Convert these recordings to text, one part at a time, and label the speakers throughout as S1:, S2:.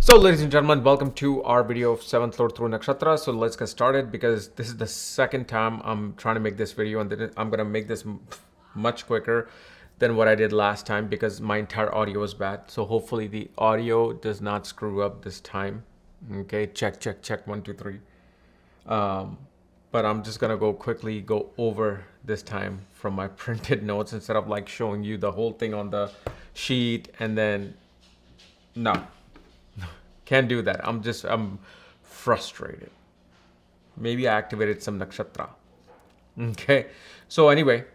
S1: So ladies and gentlemen, welcome to our video of 7th Lord through Nakshatras. So let's get started because this is the second time I'm trying to make this video, and then I'm going to make this much quicker than what I did last time because my entire audio was bad. So hopefully the audio does not screw up this time. Okay, check, 1, 2, 3. But I'm just going to go over this time from my printed notes instead of like showing you the whole thing on the sheet and then no. Can't do that. I'm frustrated. Maybe I activated some nakshatra. Okay. So anyway,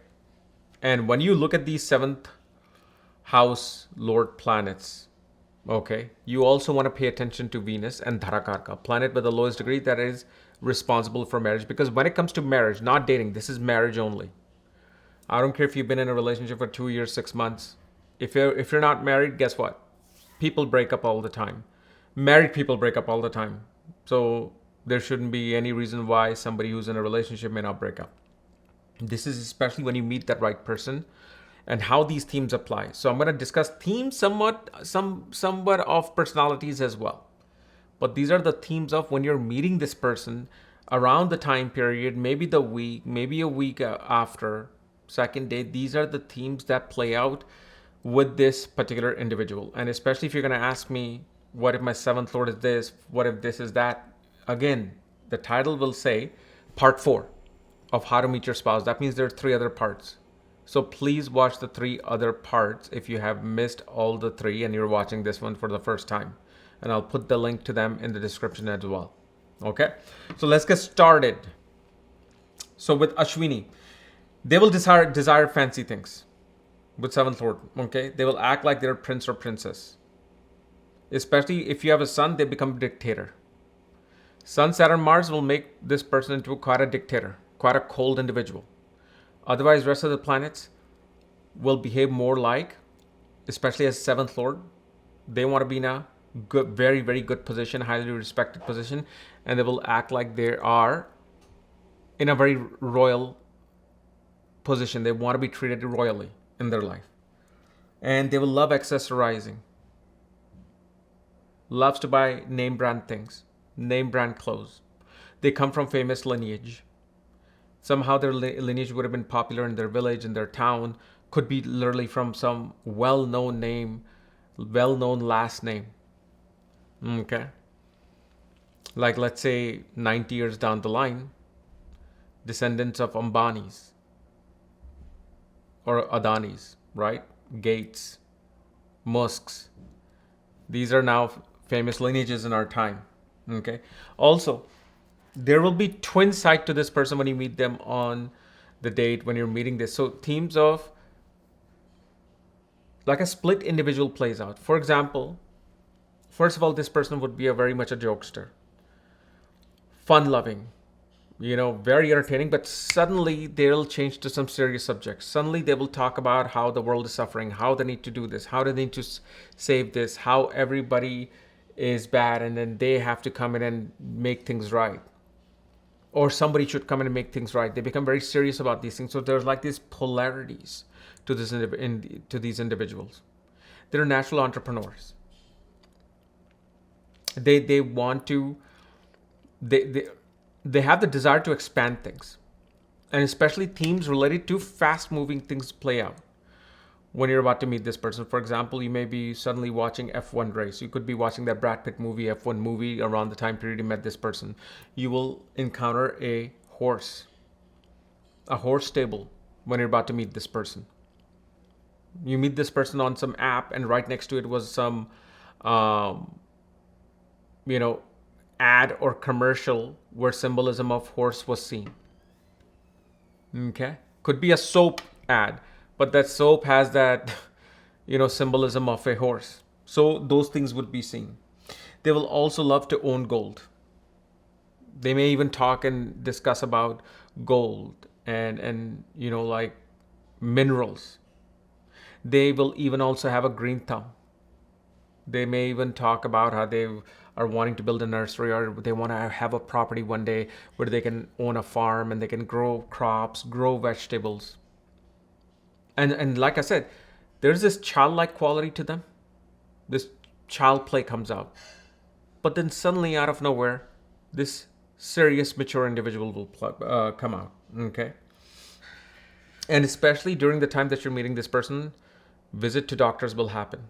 S1: and when you look at these 7th house Lord planets, okay, you also want to pay attention to Venus and Dharakarka, planet with the lowest degree that is responsible for marriage. Because when it comes to marriage, not dating, this is marriage only. I don't care if you've been in a relationship for 2 years, 6 months. If you're not married, guess what? People break up all the time. Married people break up all the time. So there shouldn't be any reason why somebody who's in a relationship may not break up. This is especially when you meet that right person and how these themes apply. So I'm going to discuss themes somewhat of personalities as well. But these are the themes of when you're meeting this person around the time period, maybe the week, maybe a week after, second day. These are the themes that play out with this particular individual. And especially if you're going to ask me, what if my 7th Lord is this? What if this is that? Again, the title will say part 4 of how to meet your spouse. That means there are 3 other parts. So please watch the 3 other parts if you have missed all the 3 and you're watching this one for the first time. And I'll put the link to them in the description as well. Okay, so let's get started. So with Ashwini, they will desire fancy things with 7th Lord. Okay, they will act like they're prince or princess. Especially if you have a son, they become a dictator. Sun, Saturn, Mars will make this person into quite a dictator, quite a cold individual. Otherwise, rest of the planets will behave more like, especially as 7th Lord, they want to be in a good, very, very good position, highly respected position, and they will act like they are in a very royal position. They want to be treated royally in their life. And they will love accessorizing. Loves to buy name brand things, name brand clothes. They come from famous lineage. Somehow their lineage would have been popular in their village, in their town, could be literally from some well-known name, well-known last name. Okay. Like let's say 90 years down the line, descendants of Ambanis or Adanis, right? Gates, Musks. These are now famous lineages in our time. Okay. Also, there will be twin side to this person when you meet them on the date, when you're meeting this. So themes of like a split individual plays out. For example, first of all, this person would be very much a jokester, fun loving, very entertaining, but suddenly they'll change to some serious subjects. Suddenly they will talk about how the world is suffering, how they need to do this, how they need to save this, how everybody is bad, and then they have to come in and make things right. Or somebody should come in and make things right. They become very serious about these things. So there's like these polarities to these individuals. They're natural entrepreneurs. They want to, they have the desire to expand things. And especially themes related to fast moving things play out when you're about to meet this person. For example, you may be suddenly watching F1 race. You could be watching that Brad Pitt movie, F1 movie, around the time period you met this person. You will encounter a horse stable when you're about to meet this person. You meet this person on some app, and right next to it was some, ad or commercial where symbolism of horse was seen. Okay, could be a soap ad, but that soap has that, symbolism of a horse. So those things would be seen. They will also love to own gold. They may even talk and discuss about gold and like minerals. They will even also have a green thumb. They may even talk about how they are wanting to build a nursery, or they want to have a property one day where they can own a farm and they can grow crops, grow vegetables. And like I said, there's this childlike quality to them. This child play comes out. but then suddenly out of nowhere, this serious, mature individual will come out. Okay. And especially during the time that you're meeting this person, visit to doctors will happen.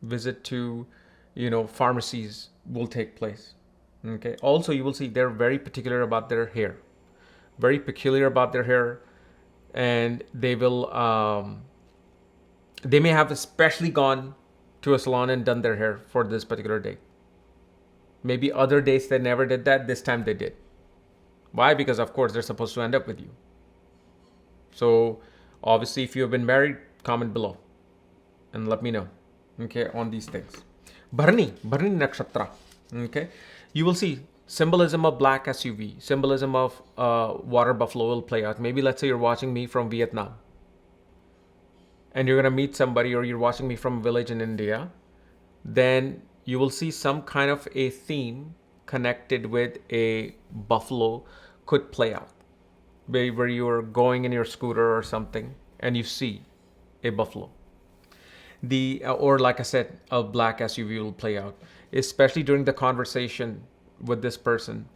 S1: Visit to, pharmacies will take place. Okay. Also, you will see they're very particular about their hair. Very peculiar about their hair. And they will, they may have especially gone to a salon and done their hair for this particular day. Maybe other days they never did that. This time they did. Why? Because of course they're supposed to end up with you. So obviously if you have been married, comment below and let me know, okay, on these things. Bharani Nakshatra, okay. You will see symbolism of black SUV, symbolism of water buffalo will play out. Maybe let's say you're watching me from Vietnam and you're going to meet somebody, or you're watching me from a village in India, then you will see some kind of a theme connected with a buffalo could play out. Where you're going in your scooter or something and you see a buffalo. Or like I said, a black SUV will play out, especially during the conversation with this person.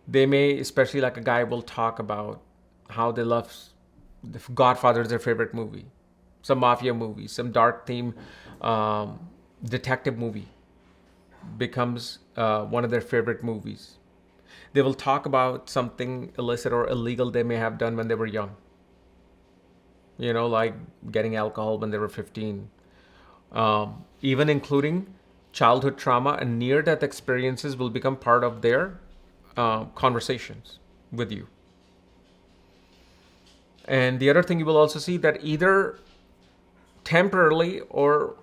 S1: They may, especially like a guy will talk about how they love the Godfather is their favorite movie, some mafia movie, some dark theme detective movie becomes one of their favorite movies. They will talk about something illicit or illegal they may have done when they were young. Like getting alcohol when they were 15. Even including childhood trauma and near-death experiences will become part of their conversations with you. And the other thing you will also see that either temporarily or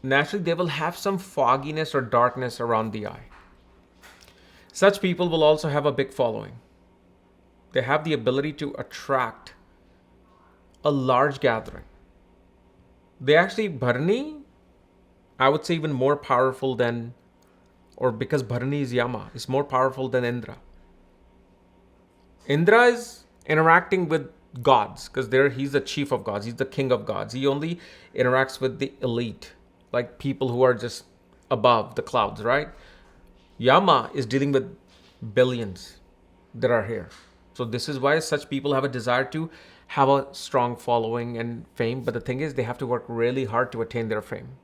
S1: naturally they will have some fogginess or darkness around the eye. Such people will also have a big following. They have the ability to attract a large gathering. They actually, Bharani, I would say even more powerful than, or because Bharani is Yama, is more powerful than Indra. Indra is interacting with gods because he's the chief of gods. He's the king of gods. He only interacts with the elite, like people who are just above the clouds, right? Yama is dealing with billions that are here. So this is why such people have a desire to have a strong following and fame. But the thing is, they have to work really hard to attain their fame.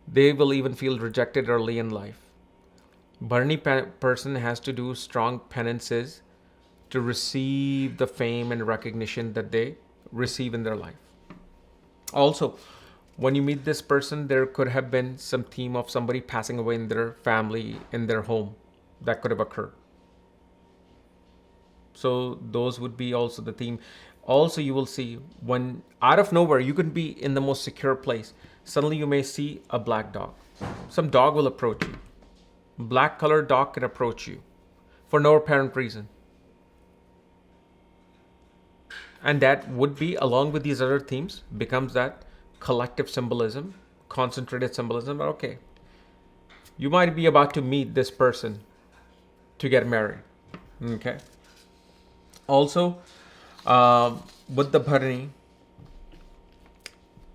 S1: They will even feel rejected early in life. Bharani person has to do strong penances to receive the fame and recognition that they receive in their life. Also, when you meet this person, there could have been some theme of somebody passing away in their family, in their home. That could have occurred. So those would be also the theme. Also, you will see when out of nowhere, you could be in the most secure place. Suddenly you may see a black dog. Some dog will approach you. Black colored dog can approach you for no apparent reason. And that would be, along with these other themes, becomes that collective symbolism, concentrated symbolism. Okay, you might be about to meet this person to get married. Okay. Also, with the Bharani,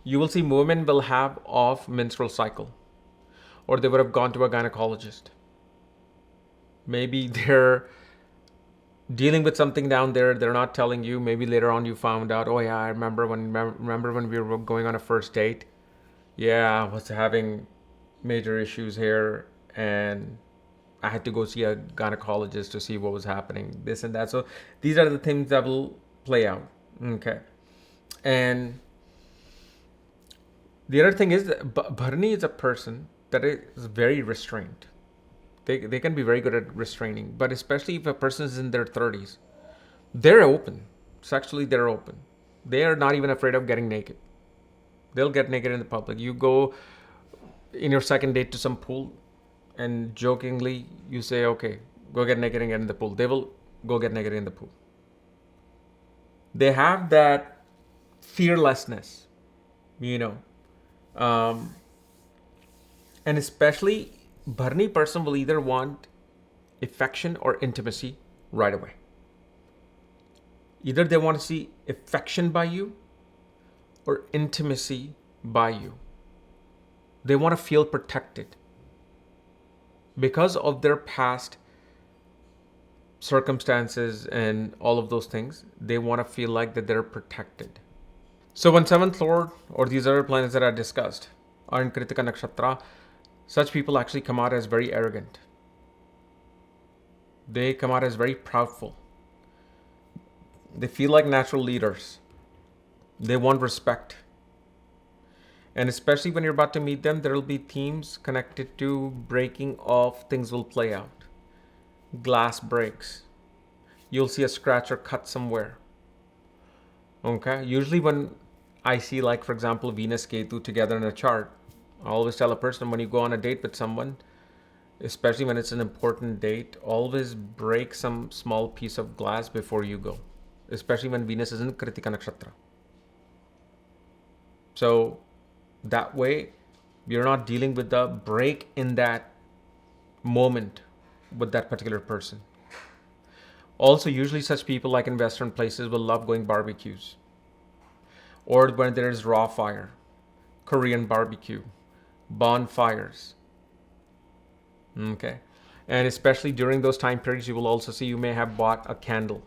S1: you will see women will have off menstrual cycle, or they would have gone to a gynecologist. Maybe they're dealing with something down there. They're not telling you. Maybe later on you found out. Oh yeah, I remember when we were going on a first date. Yeah, I was having major issues here, and I had to go see a gynecologist to see what was happening, this and that. So these are the things that will play out. Okay. And the other thing is that Bharani is a person that is very restrained. They can be very good at restraining, but especially if a person is in their 30s, they're open. Sexually, they're open. They are not even afraid of getting naked. They'll get naked in the public. You go in your second date to some pool, and jokingly you say, okay, go get naked and get in the pool. They will go get naked in the pool. They have that fearlessness, and especially Bharani person will either want affection or intimacy right away. Either they want to see affection by you or intimacy by you. They want to feel protected. because of their past circumstances and all of those things, they want to feel like that they're protected. So when 7th Lord or these other planets that I discussed are in Krittika Nakshatra, such people actually come out as very arrogant. They come out as very proudful. They feel like natural leaders. They want respect. And especially when you're about to meet them, there will be themes connected to breaking off. Things will play out. Glass breaks. You'll see a scratch or cut somewhere. Okay? Usually when I see, like, for example, Venus Ketu together in a chart, I always tell a person, when you go on a date with someone, especially when it's an important date, always break some small piece of glass before you go. Especially when Venus is in Krittika Nakshatra. So that way, you're not dealing with the break in that moment with that particular person. Also, usually such people, like in Western places, will love going barbecues. Or when there is raw fire, Korean barbecue, bonfires. Okay. And especially during those time periods, you will also see you may have bought a candle.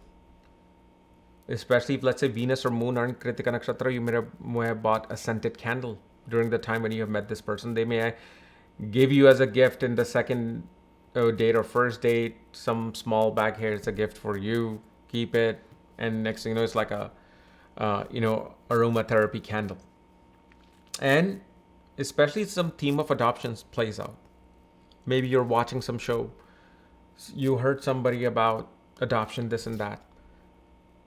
S1: Especially if, let's say, Venus or Moon are in Krittika Nakshatra, you may have bought a scented candle during the time when you have met this person. They may give you as a gift in the second date or first date some small bag. Here, it's a gift for you. Keep it. And next thing you know, it's like a aromatherapy candle. And especially some theme of adoptions plays out. Maybe you're watching some show. You heard somebody about adoption, this and that.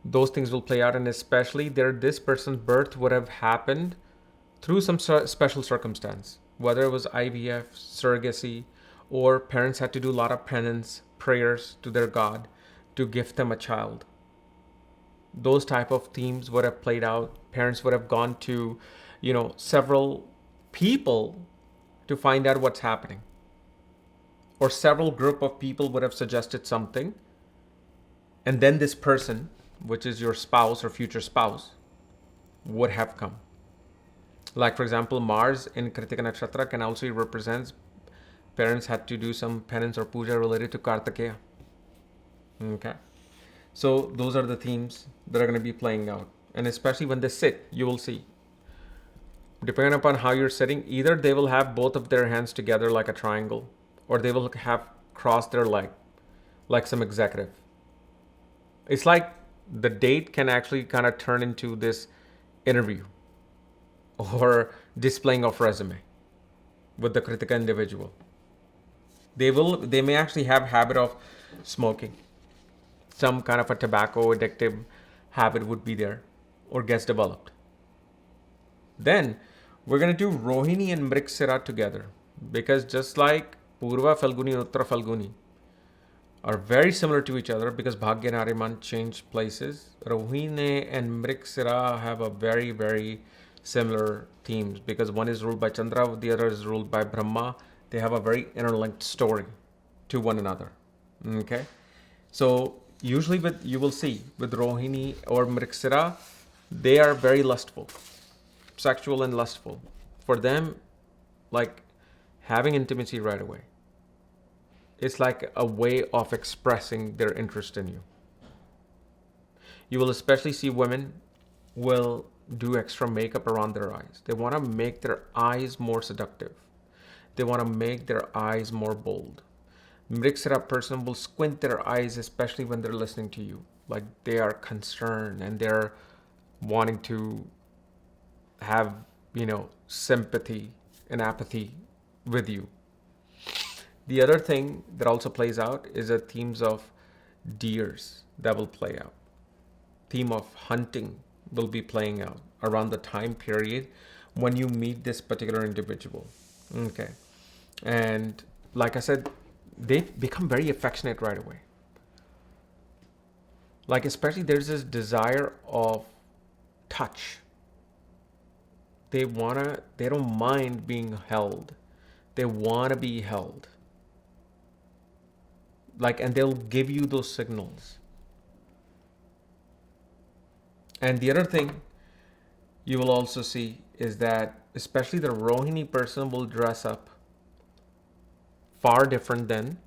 S1: Those things will play out, and especially this person's birth would have happened through some special circumstance, whether it was IVF, surrogacy, or parents had to do a lot of penance, prayers to their God to gift them a child. Those type of themes would have played out. Parents would have gone to, several people to find out what's happening. Or several group of people would have suggested something. And then this person, which is your spouse or future spouse, would have come. Like, for example, Mars in Krittika Nakshatra can also represent parents had to do some penance or puja related to Kartikeya. Okay. So those are the themes that are going to be playing out. And especially when they sit, you will see. Depending upon how you're sitting, either they will have both of their hands together like a triangle, or they will have crossed their leg like some executive. It's like the date can actually kind of turn into this interview or displaying of resume with the Krittika individual. They may actually have habit of smoking. Some kind of a tobacco addictive habit would be there or gets developed. Then we're going to do Rohini and Mrigashira together, because just like Purva Phalguni and Uttara Phalguni are very similar to each other because Bhagya and Ariman change places, Rohini and Mrigashira have a very, very similar themes, because one is ruled by Chandra, the other is ruled by Brahma. They have a very interlinked story to one another. Okay. So usually you will see with Rohini or Mrigashira, they are very lustful, sexual and lustful. For them, like having intimacy right away. It's like a way of expressing their interest in you. You will especially see women will do extra makeup around their eyes. They want to make their eyes more seductive. They want to make their eyes more bold. Mrigashira person will squint their eyes, especially when they're listening to you. Like they are concerned and they're wanting to have, sympathy and apathy with you. The other thing that also plays out is the themes of deers that will play out. Theme of hunting will be playing out around the time period when you meet this particular individual. Okay. And like I said, they become very affectionate right away. Like especially there's this desire of touch. They don't mind being held. They want to be held. And they'll give you those signals. And the other thing you will also see is that especially the Rohini person will dress up far different than,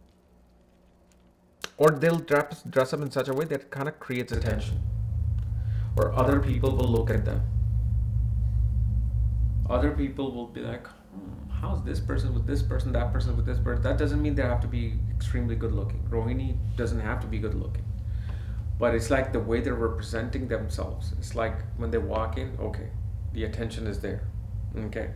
S1: or they'll dress up in such a way that kind of creates attention, or other people will look at them. Other people will be like, how's this person with this person, that person with this person? That doesn't mean they have to be extremely good looking. Rohini doesn't have to be good looking. But it's like the way they're representing themselves. It's like when they walk in, okay, the attention is there. Okay.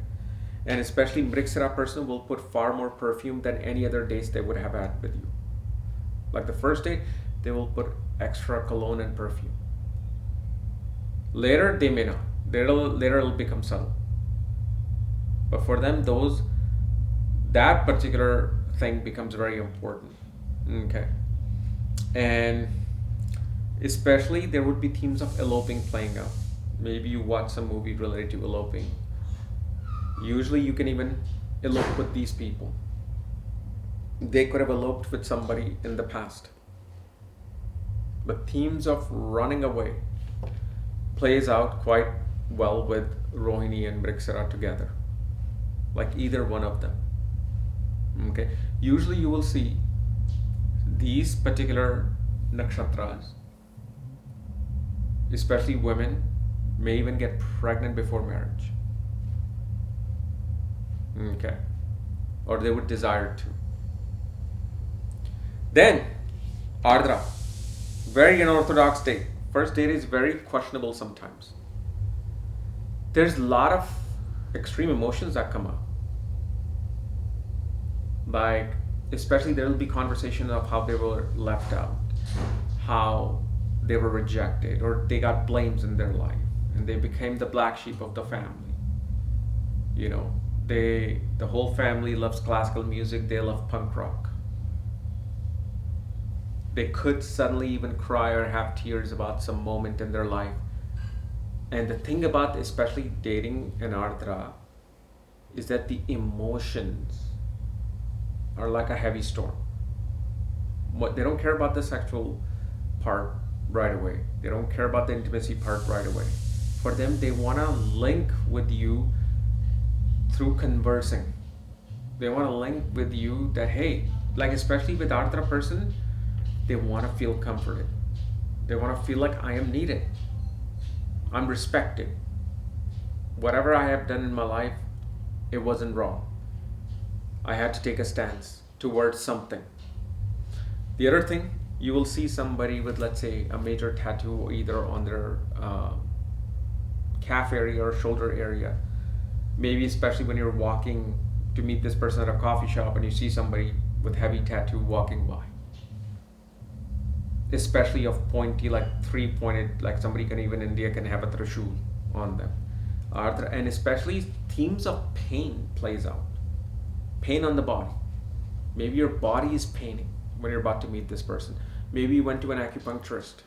S1: And especially Mrigashira person will put far more perfume than any other dates they would have had with you. Like the first date, they will put extra cologne and perfume. Later, they may not. Later it'll become subtle. But for them, that particular thing becomes very important. Okay. And especially there would be themes of eloping playing out. Maybe you watch some movie related to eloping. Usually you can even elope with these people. They could have eloped with somebody in the past. But themes of running away plays out quite well with Rohini and Mrigashira together. Like either one of them. Okay. Usually you will see these particular nakshatras, especially women, may even get pregnant before marriage. Okay. Or they would desire to. Then, Ardra. Very unorthodox date. First date is very questionable sometimes. There's a lot of extreme emotions that come up. Like, especially there will be conversation of how they were left out, how they were rejected, or they got blames in their life, and they became the black sheep of the family. You know, the whole family loves classical music, they love punk rock. They could suddenly even cry or have tears about some moment in their life. And the thing about especially dating an Ardra is that the emotions are like a heavy storm. They don't care about the sexual part right away. They don't care about the intimacy part right away. For them, they want to link with you through conversing. They want to link with you that, hey, like especially with Ardra person, they want to feel comforted. They want to feel like I am needed. I'm respected. Whatever I have done in my life, it wasn't wrong. I had to take a stance towards something. The other thing, you will see somebody with, let's say, a major tattoo either on their calf area or shoulder area. Maybe especially when you're walking to meet this person at a coffee shop and you see somebody with heavy tattoo walking by. Especially of pointy, like three-pointed, like somebody can even in India can have a trishul on them. And especially themes of pain plays out. Pain on the body. Maybe your body is paining when you're about to meet this person. Maybe you went to an acupuncturist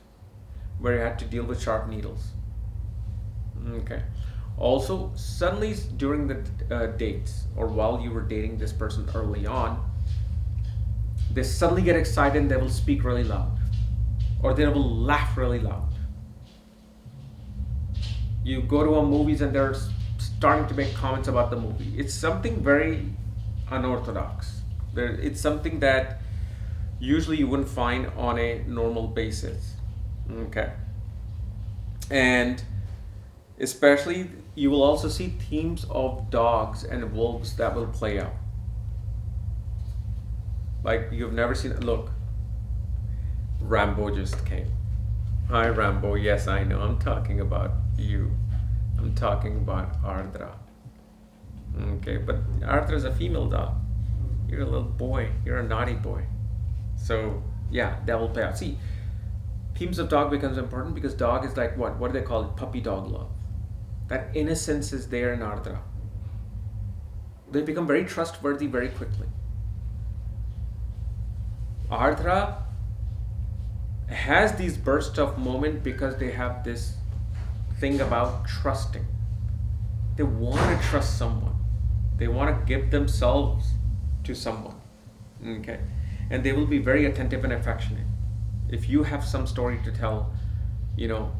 S1: where you had to deal with sharp needles. Okay. Also, suddenly during the dates or while you were dating this person early on, they suddenly get excited and they will speak really loud. Or they will laugh really loud. You go to a movies and they're starting to make comments about the movie. It's something very unorthodox. It's something that usually you wouldn't find on a normal basis. Okay. And especially you will also see themes of dogs and wolves that will play out. Like you've never seen, look, Rambo just came. Hi Rambo, yes I know, I'm talking about you. I'm talking about Ardra. Okay, but Ardra is a female dog. You're a little boy, you're a naughty boy. So yeah, that will play out. See, themes of dog becomes important because dog is like what do they call it? Puppy dog love. That innocence is there in Ardra. They become very trustworthy very quickly. Ardra has these bursts of moment because they have this thing about trusting. They want to trust someone. They want to give themselves to someone. Okay. And they will be very attentive and affectionate. If you have some story to tell, you know,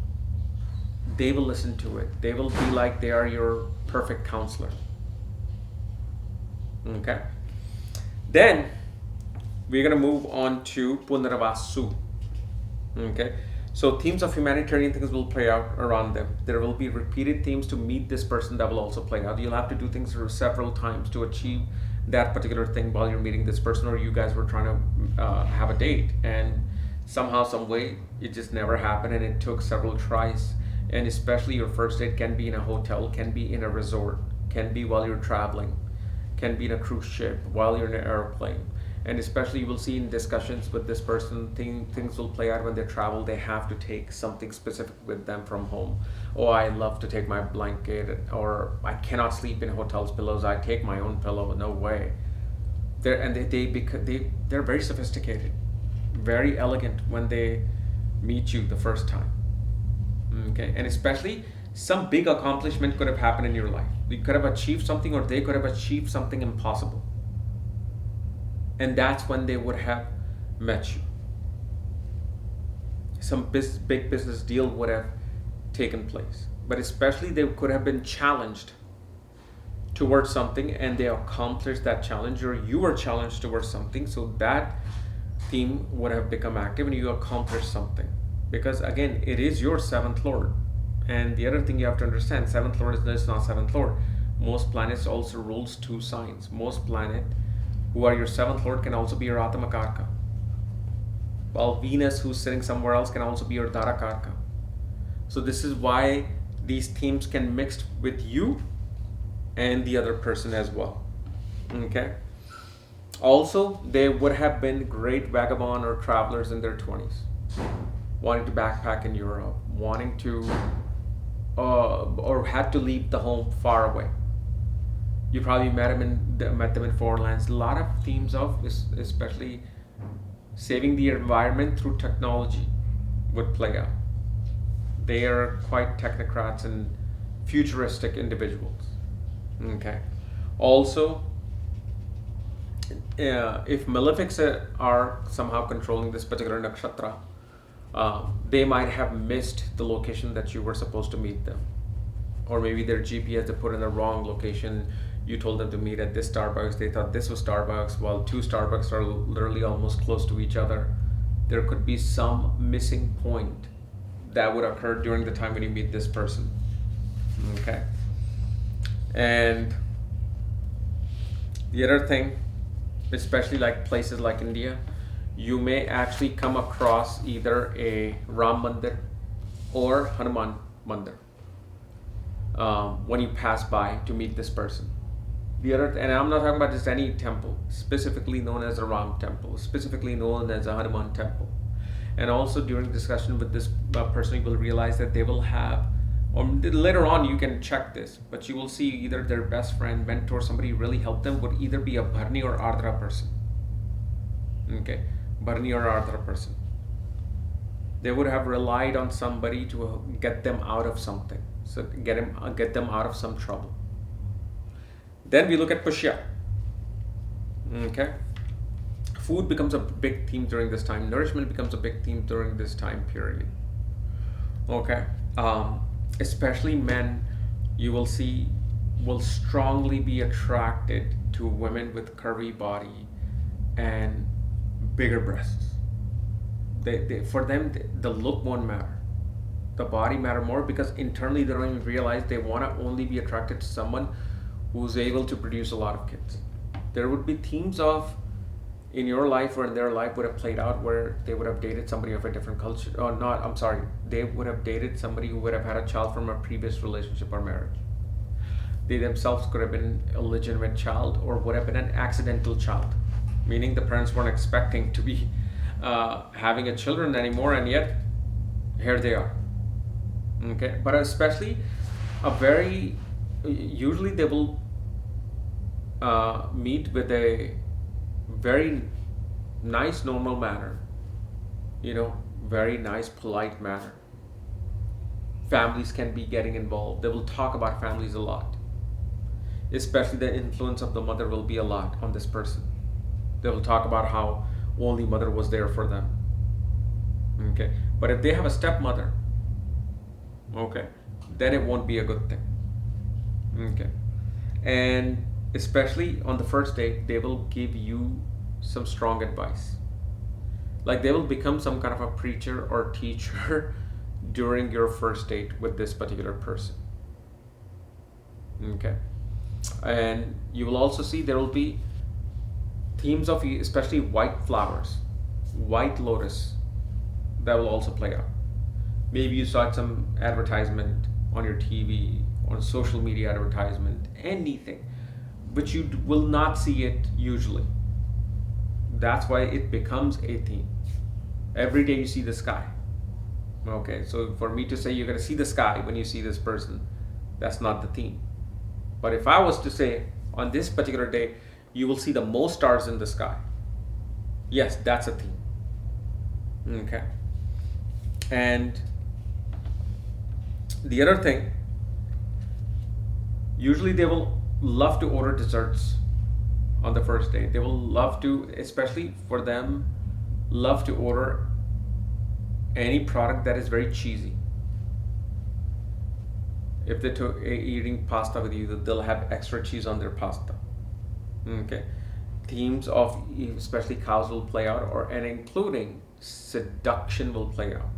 S1: they will listen to it. They will be like they are your perfect counselor. Okay. Then We're going to move on to Punarvasu. Okay, so themes of humanitarian things will play out around them. There will be repeated themes to meet this person that will also play out. You'll have to do things several times to achieve that particular thing while you're meeting this person, or you guys were trying to have a date, and somehow, some way, it just never happened, and it took several tries. And especially your first date can be in a hotel, can be in a resort, can be while you're traveling, can be in a cruise ship, while you're in an airplane. And especially you will see in discussions with this person, things will play out when they travel. They have to take something specific with them from home. Oh, I love to take my blanket, or I cannot sleep in hotel's pillows. I take my own pillow. No way. They're very sophisticated, very elegant when they meet you the first time. Okay, and especially some big accomplishment could have happened in your life. You could have achieved something, or they could have achieved something impossible. And that's when they would have met you. Some big business deal would have taken place. But especially they could have been challenged towards something, and they accomplished that challenge, or you were challenged towards something. So that theme would have become active and you accomplished something. Because again, it is your seventh lord. And the other thing you have to understand, seventh lord is not seventh lord. Most planets also rules 2 signs. Most planet who are your seventh lord can also be your Atmakarka. While Venus, who's sitting somewhere else, can also be your Dharakarka. So this is why these themes can mix with you and the other person as well. Okay. Also, they would have been great vagabond or travelers in their 20s, wanting to backpack in Europe, wanting to or had to leave the home far away. You probably met them in foreign lands. A lot of themes of, especially saving the environment through technology, would play out. They are quite technocrats and futuristic individuals. Okay. Also, if malefics are somehow controlling this particular nakshatra, they might have missed the location that you were supposed to meet them. Or maybe their GPS, they put in the wrong location. You told them to meet at this Starbucks. They thought this was Starbucks, while 2 Starbucks are literally almost close to each other. There could be some missing point that would occur during the time when you meet this person. Okay. And the other thing, especially like places like India, you may actually come across either a Ram Mandir or Hanuman Mandir when you pass by to meet this person. The other, and I'm not talking about just any temple, specifically known as a Ram temple, specifically known as a Hanuman temple. And also during discussion with this person, you will realize that they will have, or later on you can check this, but you will see either their best friend, mentor, somebody who really helped them would either be a Bharani or Ardra person. Okay, Bharani or Ardra person. They would have relied on somebody to get them out of something, so get them out of some trouble. Then we look at Pushya. Okay, food becomes a big theme during this time. Nourishment becomes a big theme during this time period. Okay, especially men, you will see, will strongly be attracted to women with curvy body and bigger breasts. For them, the look won't matter. The body matter more, because internally they don't even realize they want to only be attracted to someone who's able to produce a lot of kids. There would be themes of, in your life or in their life, would have played out where they would have dated somebody of a different culture, or not, I'm sorry, they would have dated somebody who would have had a child from a previous relationship or marriage. They themselves could have been a legitimate child, or would have been an accidental child, meaning the parents weren't expecting to be having a children anymore, and yet here they are. Okay, but especially usually they will meet with a very nice normal manner, very nice polite manner. Families can be getting involved. They will talk about families a lot, especially the influence of the mother will be a lot on this person. They will talk about how only mother was there for them. Okay, but if they have a stepmother, okay, then it won't be a good thing. Okay, and especially on the first date, they will give you some strong advice. Like they will become some kind of a preacher or teacher during your first date with this particular person. Okay. And you will also see there will be themes of especially white flowers, white lotus, that will also play out. Maybe you saw some advertisement on your TV, on social media advertisement, anything, but you will not see it usually. That's why it becomes a theme. Every day you see the sky. Okay, so for me to say you're going to see the sky when you see this person, that's not the theme. But if I was to say on this particular day, you will see the most stars in the sky, yes, that's a theme. Okay. And the other thing, usually they will love to order desserts on the first day. They will love to, especially for them, love to order any product that is very cheesy. If they're eating pasta with you, they'll have extra cheese on their pasta. Okay. Themes of especially cows will play out, and including seduction will play out.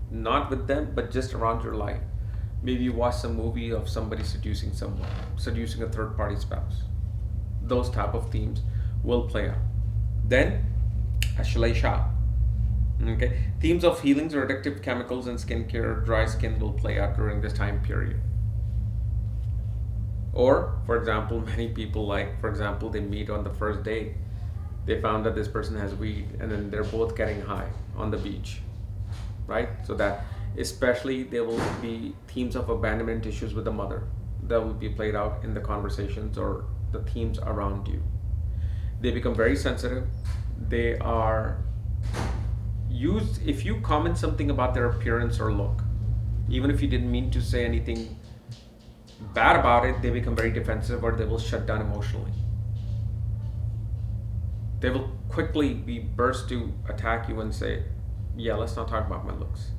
S1: Not with them, but just around your life. Maybe you watch some movie of somebody seducing someone, seducing a third party spouse. Those type of themes will play out. Then, Ashlesha. Okay. Themes of healings or addictive chemicals and skincare, dry skin will play out during this time period. Or, for example, many people for example, they meet on the first day. They found that this person has weed, and then they're both getting high on the beach. Right? So that, especially, there will be themes of abandonment issues with the mother that will be played out in the conversations or the themes around you. They become very sensitive. They are used, if you comment something about their appearance or look, even if you didn't mean to say anything bad about it, they become very defensive, or they will shut down emotionally. They will quickly be burst to attack you and say, yeah, let's not talk about my looks.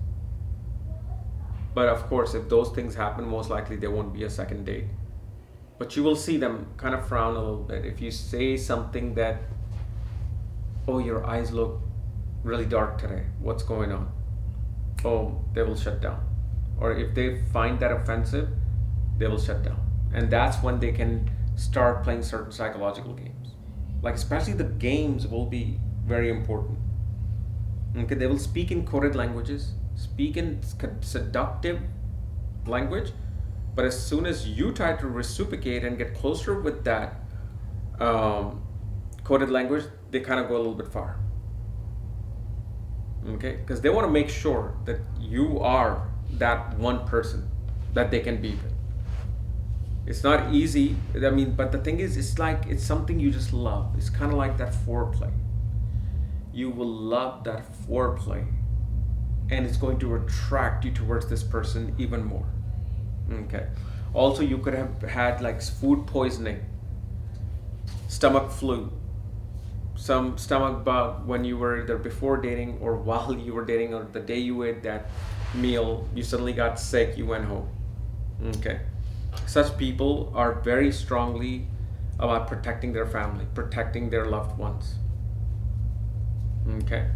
S1: But of course, if those things happen, most likely there won't be a second date. But you will see them kind of frown a little bit. If you say something that, oh, your eyes look really dark today, what's going on? Oh, they will shut down. Or if they find that offensive, they will shut down. And that's when they can start playing certain psychological games. Like especially the games will be very important. Okay, they will speak in coded languages, speak in seductive language, but as soon as you try to reciprocate and get closer with that coded language, they kind of go a little bit far. Okay, because they want to make sure that you are that one person that they can be with. It's not easy, I mean, but the thing is, it's something you just love. It's kind of like that foreplay. You will love that foreplay, and it's going to attract you towards this person even more. Okay. Also, you could have had like food poisoning, stomach flu, some stomach bug when you were either before dating or while you were dating, or the day you ate that meal, you suddenly got sick, you went home. Okay. Such people are very strongly about protecting their family, protecting their loved ones. Okay.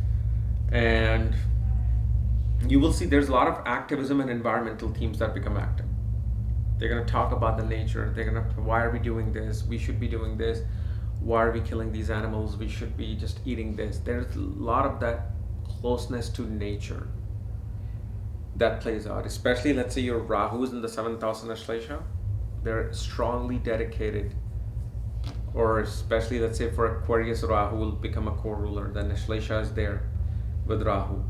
S1: And you will see there's a lot of activism and environmental themes that become active. They're going to talk about the nature. They're going to, why are we doing this? We should be doing this. Why are we killing these animals? We should be just eating this. There's a lot of that closeness to nature that plays out. Especially, let's say your Rahu's in the 7th house in Ashlesha. They're strongly dedicated. Or especially, let's say for Aquarius, Rahu will become a co-ruler. Then Ashlesha is there with Rahu.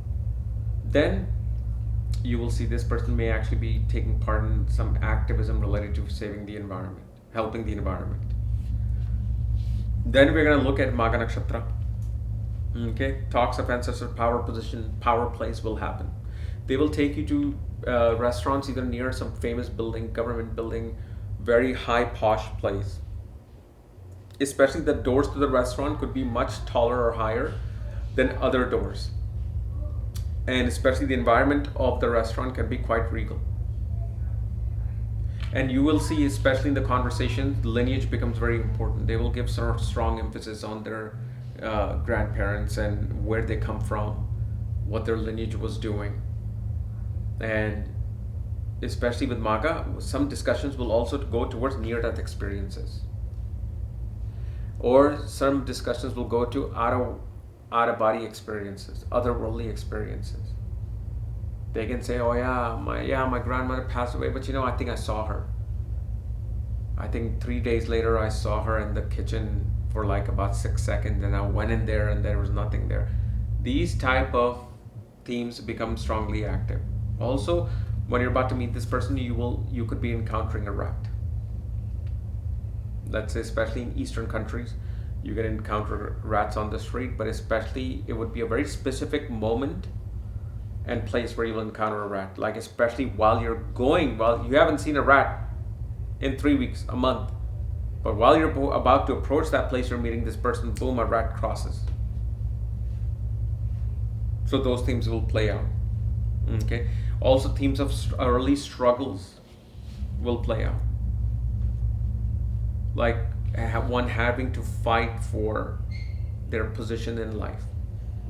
S1: Then you will see this person may actually be taking part in some activism related to saving the environment, helping the environment. Then we're going to look at Magha Nakshatra. Okay, talks of ancestor power position, power plays will happen. They will take you to restaurants either near some famous building, government building, very high posh place. Especially the doors to the restaurant could be much taller or higher than other doors. And especially the environment of the restaurant can be quite regal. And you will see, especially in the conversation, lineage becomes very important. They will give sort of strong emphasis on their grandparents and where they come from, what their lineage was doing. And especially with Magha, some discussions will also go towards near-death experiences. Or some discussions will go to out-of-body experiences, otherworldly experiences. They can say, oh my grandmother passed away, but I think I saw her. I think 3 days later I saw her in the kitchen for like about 6 seconds, and I went in there and there was nothing there. These type of themes become strongly active. Also, when you're about to meet this person, you could be encountering a rat. Let's say, especially in Eastern countries, you can encounter rats on the street, but especially it would be a very specific moment and place where you'll encounter a rat. Like especially while you haven't seen a rat in 3 weeks, a month, but while you're about to approach that place, you're meeting this person, boom, a rat crosses. So those themes will play out. Okay. Also, themes of early struggles will play out. Like one having to fight for their position in life.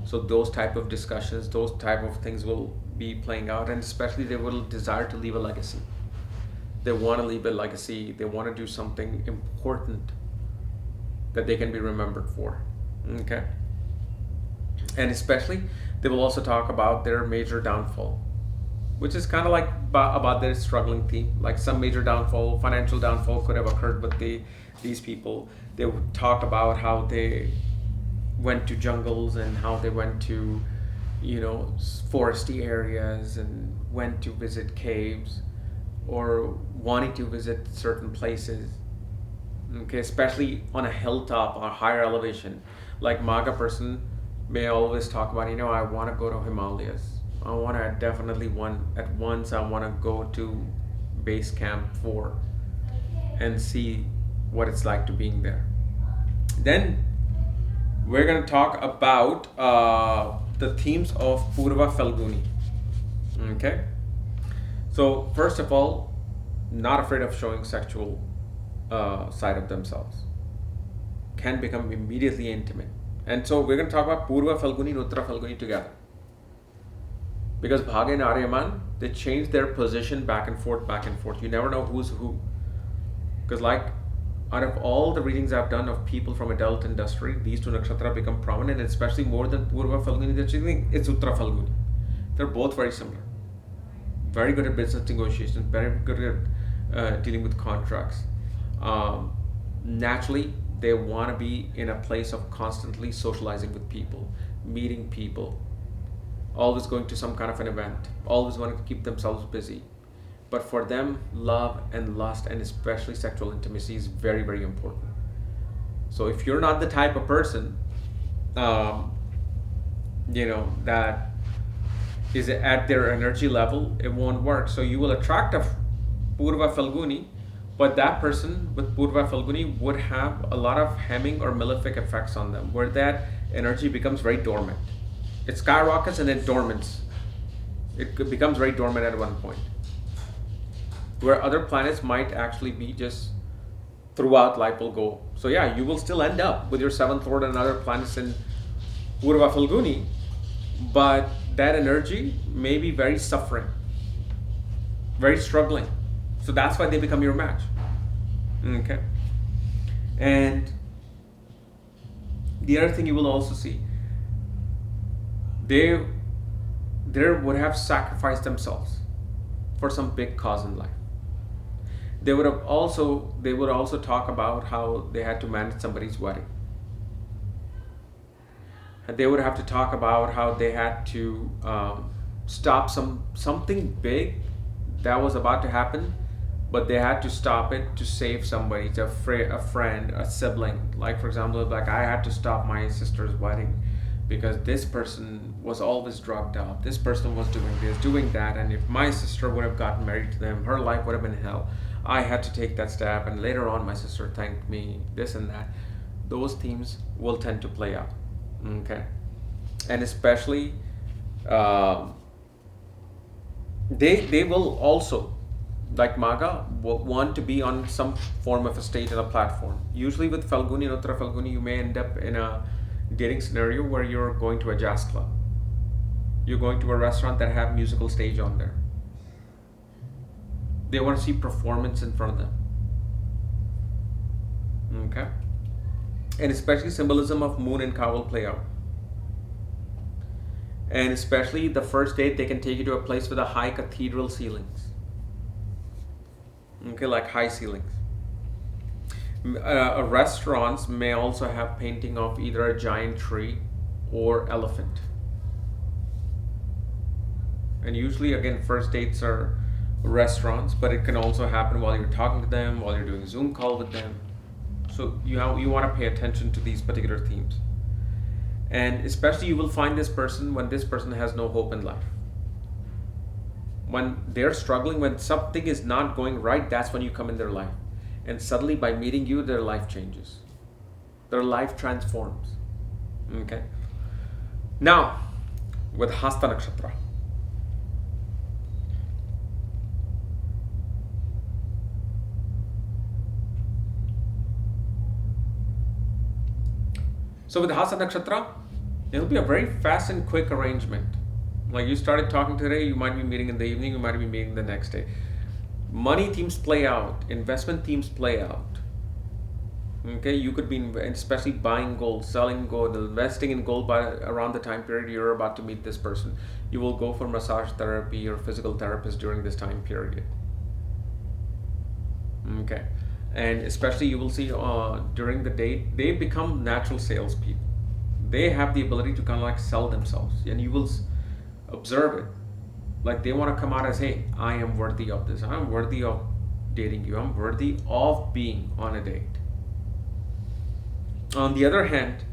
S1: So those type of discussions, those type of things will be playing out, and especially they will desire to leave a legacy. They want to leave a legacy. They want to do something important that they can be remembered for. Okay. And especially they will also talk about their major downfall, which is kind of like about their struggling theme. Like some major downfall, financial downfall could have occurred with these people. They would talk about how they went to jungles and how they went to, foresty areas and went to visit caves or wanting to visit certain places. Okay, especially on a hilltop or higher elevation. Like Magha person may always talk about, I want to go to Himalayas. I want to definitely I want to go to base camp 4 and see what it's like to being there. Then we're going to talk about the themes of Purva Phalguni. Okay. So first of all, not afraid of showing sexual side of themselves. Can become immediately intimate. And so we're going to talk about Purva Phalguni and Uttara Phalguni together. Because Bhaga and Aryaman, they change their position back and forth. You never know who's who. Because out of all the readings I've done of people from adult industry, these two nakshatra become prominent, and especially more than Purva Phalguni, it's Uttara Phalguni. They're both very similar. Very good at business negotiations, very good at dealing with contracts. Naturally, they want to be in a place of constantly socializing with people, meeting people, always going to some kind of an event, always wanting to keep themselves busy. But for them, love and lust, and especially sexual intimacy, is very, very important. So if you're not the type of person, that is at their energy level, it won't work. So you will attract a Purva Phalguni, but that person with Purva Phalguni would have a lot of hemming or malefic effects on them, where that energy becomes very dormant. It skyrockets and then dormants. It becomes very dormant at one point. Where other planets might actually be just throughout life will go. So yeah, you will still end up with your 7th Lord and other planets in Purva Phalguni, but that energy may be very suffering, very struggling. So that's why they become your match. Okay. And the other thing you will also see, they would have sacrificed themselves for some big cause in life. They would also talk about how they had to manage somebody's wedding. And they would have to talk about how they had to stop something big that was about to happen, but they had to stop it to save somebody, a friend, a sibling. Like for example, I had to stop my sister's wedding because this person was always drugged out. This person was doing this, doing that, and if my sister would have gotten married to them, her life would have been hell. I had to take that step, and later on my sister thanked me, this and that. Those themes will tend to play out. Okay. And especially they will also, like Magha, want to be on some form of a stage and a platform. Usually with Phalguni and Uttara Phalguni, you may end up in dating scenario where you're going to a jazz club. You're going to a restaurant that have musical stage on there. They want to see performance in front of them. Okay? And especially symbolism of moon and cow will play out. And especially the first date, they can take you to a place with a high cathedral ceilings. Okay, like high ceilings. Restaurants may also have painting of either a giant tree or elephant. And usually, again, first dates are restaurants, but it can also happen while you're talking to them, while you're doing a Zoom call with them. So you want to pay attention to these particular themes. And especially you will find this person when this person has no hope in life. When they're struggling, when something is not going right, that's when you come in their life. And suddenly by meeting you, their life changes. Their life transforms. Okay. Now, with Hasta Nakshatra. So with Hasta Nakshatra, it'll be a very fast and quick arrangement. Like you started talking today, you might be meeting in the evening, you might be meeting the next day. Money themes play out, investment themes play out. Okay, you could be especially buying gold, selling gold, investing in gold by around the time period you're about to meet this person. You will go for massage therapy or physical therapist during this time period. Okay. And especially you will see during the date, they become natural salespeople. They have the ability to kind of like sell themselves, and you will observe it. Like they want to come out as, hey, I am worthy of this. I'm worthy of dating you. I'm worthy of being on a date. On the other hand,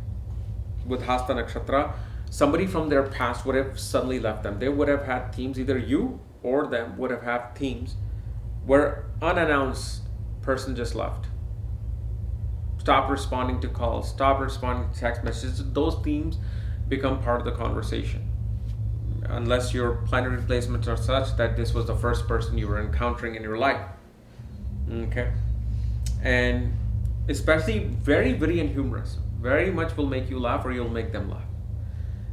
S1: with Hasta Nakshatra, somebody from their past would have suddenly left them. They would have had themes, either you or them would have had themes where unannounced person just left. Stop responding to calls, stop responding to text messages. Those themes become part of the conversation. Unless your planetary placements are such that this was the first person you were encountering in your life. Okay. And especially very witty and humorous. Very much will make you laugh or you'll make them laugh.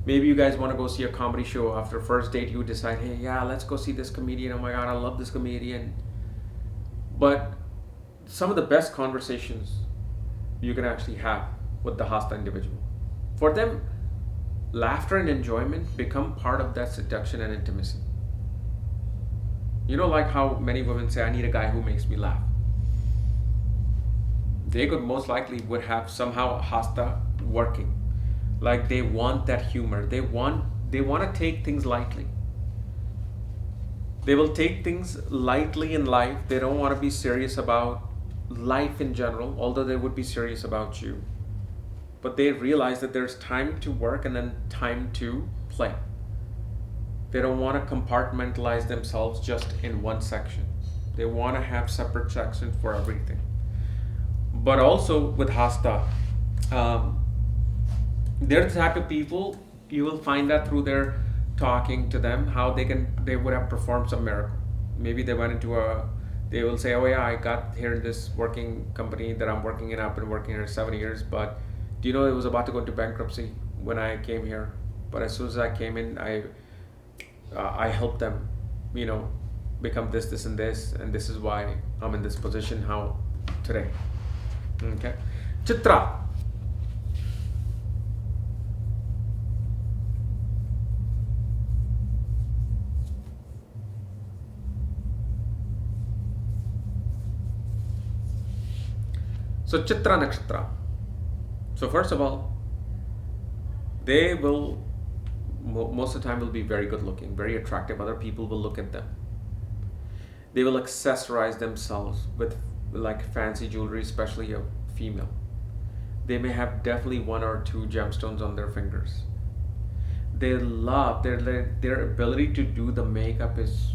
S1: Maybe you guys want to go see a comedy show. After first date, you decide, hey, yeah, let's go see this comedian. Oh my God, I love this comedian. But some of the best conversations you can actually have with the Hasta individual. For them, laughter and enjoyment become part of that seduction and intimacy. You know, like how many women say, I need a guy who makes me laugh. They could most likely would have somehow Hasta working. Like they want that humor. They want to take things lightly. They will take things lightly in life. They don't want to be serious about life in general, although they would be serious about you. But they realize that there's time to work and then time to play. They don't want to compartmentalize themselves just in one section. They want to have separate sections for everything. But also with Hasta, they're the type of people, you will find that through their talking to them, how they would have performed some miracle. Maybe they went into they will say, oh yeah, I got here in this working company that I'm working in. I've been working here 7 years, but do you know it was about to go into bankruptcy when I came here? But as soon as I came in, I helped them, become this, and this is why I'm in this position today. Okay. Chitra. So Chitra Nakshatra. So first of all, they will, most of the time will be very good looking, very attractive. Other people will look at them. They will accessorize themselves with like fancy jewelry, especially a female. They may have definitely 1 or 2 gemstones on their fingers. They love their ability to do the makeup is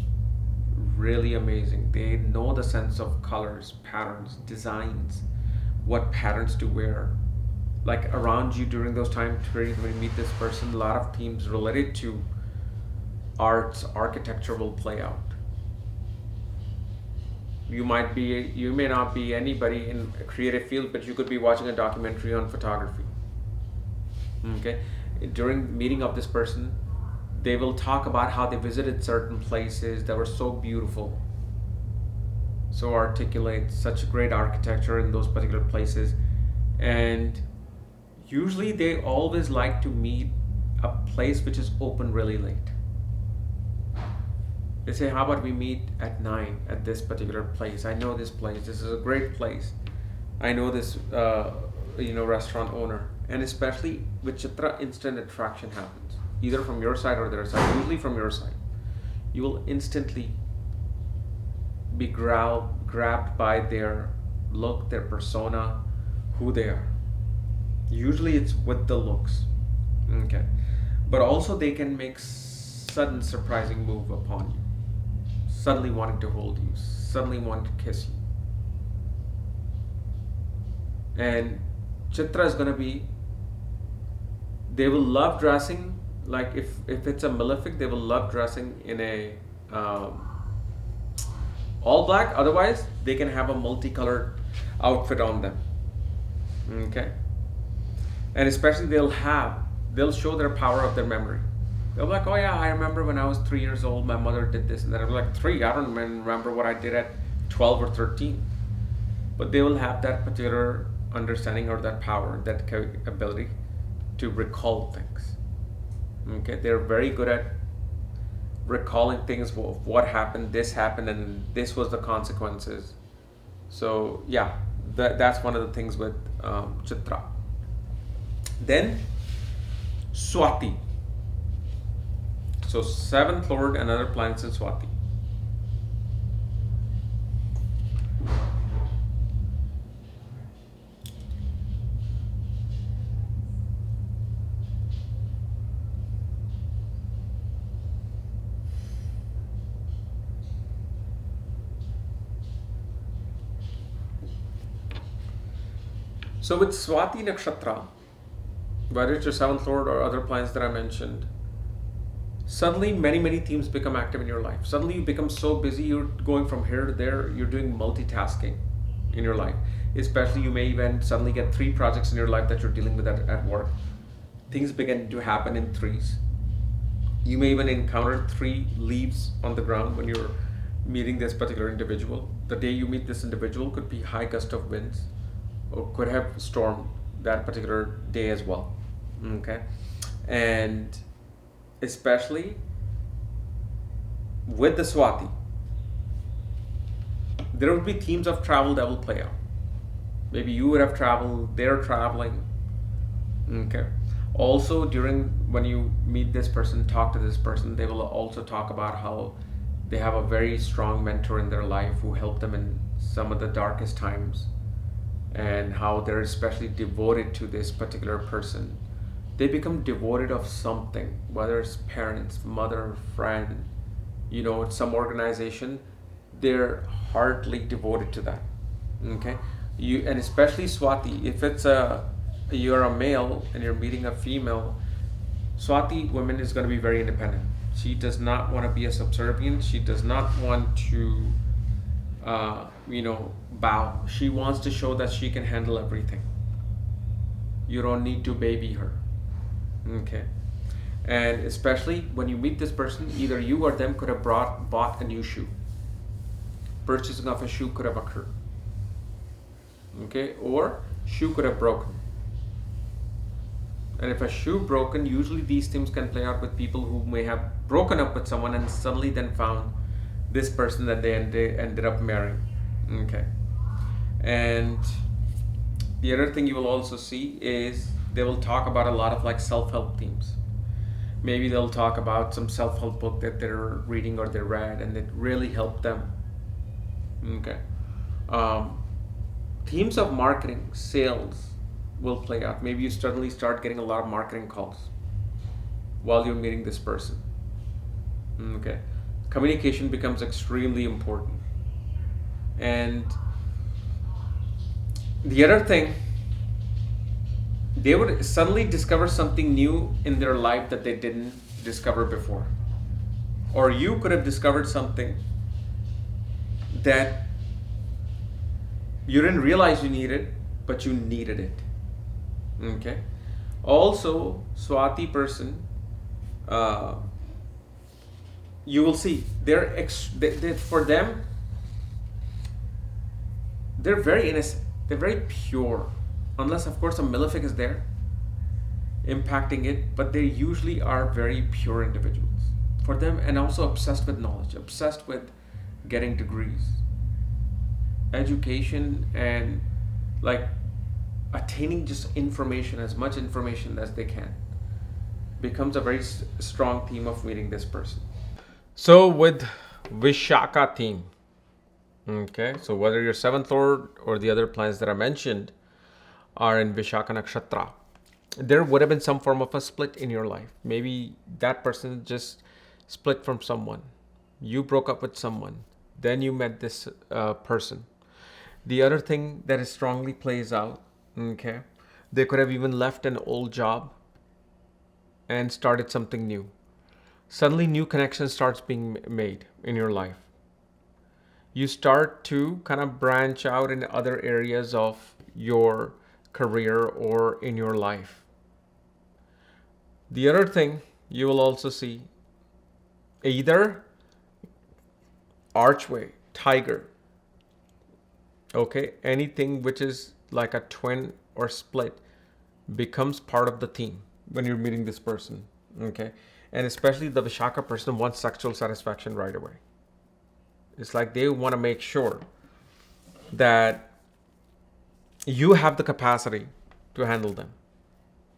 S1: really amazing. They know the sense of colors, patterns, designs, what patterns to wear. Like around you during those time periods when you meet this person, a lot of themes related to arts, architecture will play out. You may not be anybody in a creative field, but you could be watching a documentary on photography. Okay, during meeting of this person, they will talk about how they visited certain places that were so beautiful, so articulate, such great architecture in those particular places. And usually they always like to meet a place which is open really late. They say, how about we meet at 9 at this particular place? I know this place. This is a great place. I know this, restaurant owner. And especially with Chitra, instant attraction happens, either from your side or their side. Usually from your side, you will instantly be grabbed by their look, their persona, who they are. Usually it's with the looks. Okay, but also they can make sudden surprising move upon you, suddenly wanting to hold you, suddenly wanting to kiss you. And Chitra is going to be, they will love dressing, like if it's a malefic, they will love dressing in a all black. Otherwise they can have a multicolored outfit on them. Okay, and especially they'll show their power of their memory. They'll be like, oh yeah, I remember when I was 3 years old, my mother did this and that. I'm like, 3? I don't even remember what I did at 12 or 13. But they will have that particular understanding or that power, that ability to recall things. Okay, they're very good at recalling things. What happened, this happened, and this was the consequences. So yeah, that's one of the things with Chitra. Then Swati. So 7th Lord and other planets in Swati. So with Swati Nakshatra, whether it's your 7th Lord or other planets that I mentioned, suddenly many themes become active in your life. Suddenly you become so busy, you're going from here to there, you're doing multitasking in your life. Especially you may even suddenly get 3 projects in your life that you're dealing with at work. Things begin to happen in threes. You may even encounter 3 leaves on the ground when you're meeting this particular individual. The day you meet this individual could be high gust of winds, or could have stormed that particular day as well. Okay, and especially with the Swati, there will be themes of travel that will play out. Maybe you would have traveled, they're traveling. Okay, also during when you meet this person, talk to this person, they will also talk about how they have a very strong mentor in their life who helped them in some of the darkest times, and how they're especially devoted to this particular person. They become devoted of something, whether it's parents, mother, friend, some organization, they're heartily devoted to that. Okay, and especially Swati, if you're a male and you're meeting a female, Swati woman is going to be very independent. She does not want to be a subservient. She does not want to bow. She wants to show that she can handle everything. You don't need to baby her. Okay, and especially when you meet this person, either you or them could have bought a new shoe. Purchasing of a shoe could have occurred. Okay, or shoe could have broken. And if a shoe broken, usually these things can play out with people who may have broken up with someone and suddenly then found this person that they ended up marrying. Okay, and the other thing you will also see is they will talk about a lot of like self-help themes. Maybe they'll talk about some self-help book that they're reading or they read and it really helped them. Okay, themes of marketing, sales will play out. Maybe you suddenly start getting a lot of marketing calls while you're meeting this person. Okay, communication becomes extremely important. And the other thing, they would suddenly discover something new in their life that they didn't discover before. Or you could have discovered something that you didn't realize you needed, but you needed it. Okay. Also, Swati person, you will see for them, they're very innocent. They're very pure, unless of course a malefic is there impacting it. But they usually are very pure individuals. For them, and also obsessed with knowledge, obsessed with getting degrees, education, and like attaining just information, as much information as they can, becomes a very strong theme of meeting this person. So with Vishakha theme, okay, so whether your seventh lord or the other planets that I mentioned are in Vishakha Nakshatra, there would have been some form of a split in your life. Maybe that person just split from someone. You broke up with someone. Then you met this person. The other thing that is strongly plays out, okay, they could have even left an old job and started something new. Suddenly new connection starts being made in your life. You start to kind of branch out in other areas of your career or in your life. The other thing you will also see, either archway, tiger, okay, anything which is like a twin or split becomes part of the theme when you're meeting this person, okay? And especially the Vishakha person wants sexual satisfaction right away. It's like they want to make sure that you have the capacity to handle them.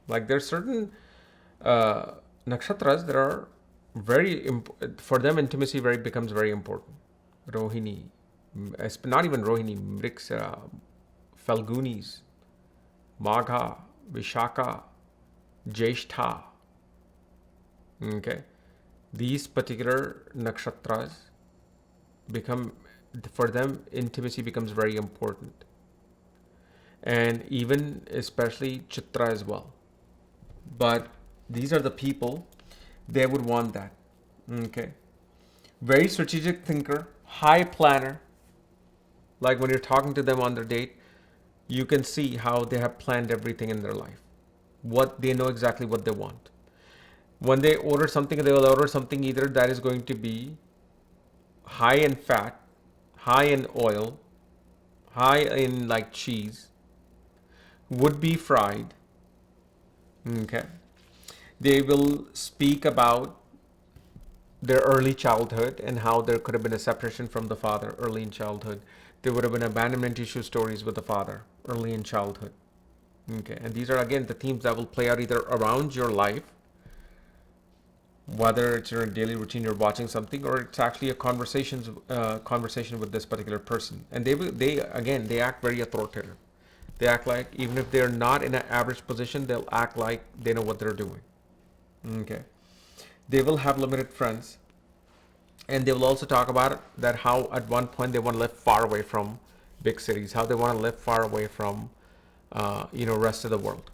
S1: Like there's certain nakshatras that are for them intimacy becomes very important. Rohini, not even Rohini, Mrigashira, Phalgunis, Magha, Vishakha, Jyeshtha. Okay, these particular nakshatras become, for them, intimacy becomes very important, and even especially Chitra as well. But these are the people, they would want that. Okay, very strategic thinker, high planner. Like when you're talking to them on their date, you can see how they have planned everything in their life. What they know exactly what they want. When they order something, they will order something either that is going to be high in fat, high in oil, high in like cheese, would be fried. Okay. They will speak about their early childhood and how there could have been a separation from the father early in childhood. There would have been abandonment issue stories with the father early in childhood. Okay. And these are again the themes that will play out either around your life, whether it's your daily routine, you're watching something, or it's actually a conversation with this particular person. And they act very authoritative. They act like, even if they're not in an average position, they'll act like they know what they're doing. Okay. They will have limited friends. And they will also talk about that how at one point they want to live far away from big cities, how they want to live far away from, rest of the world.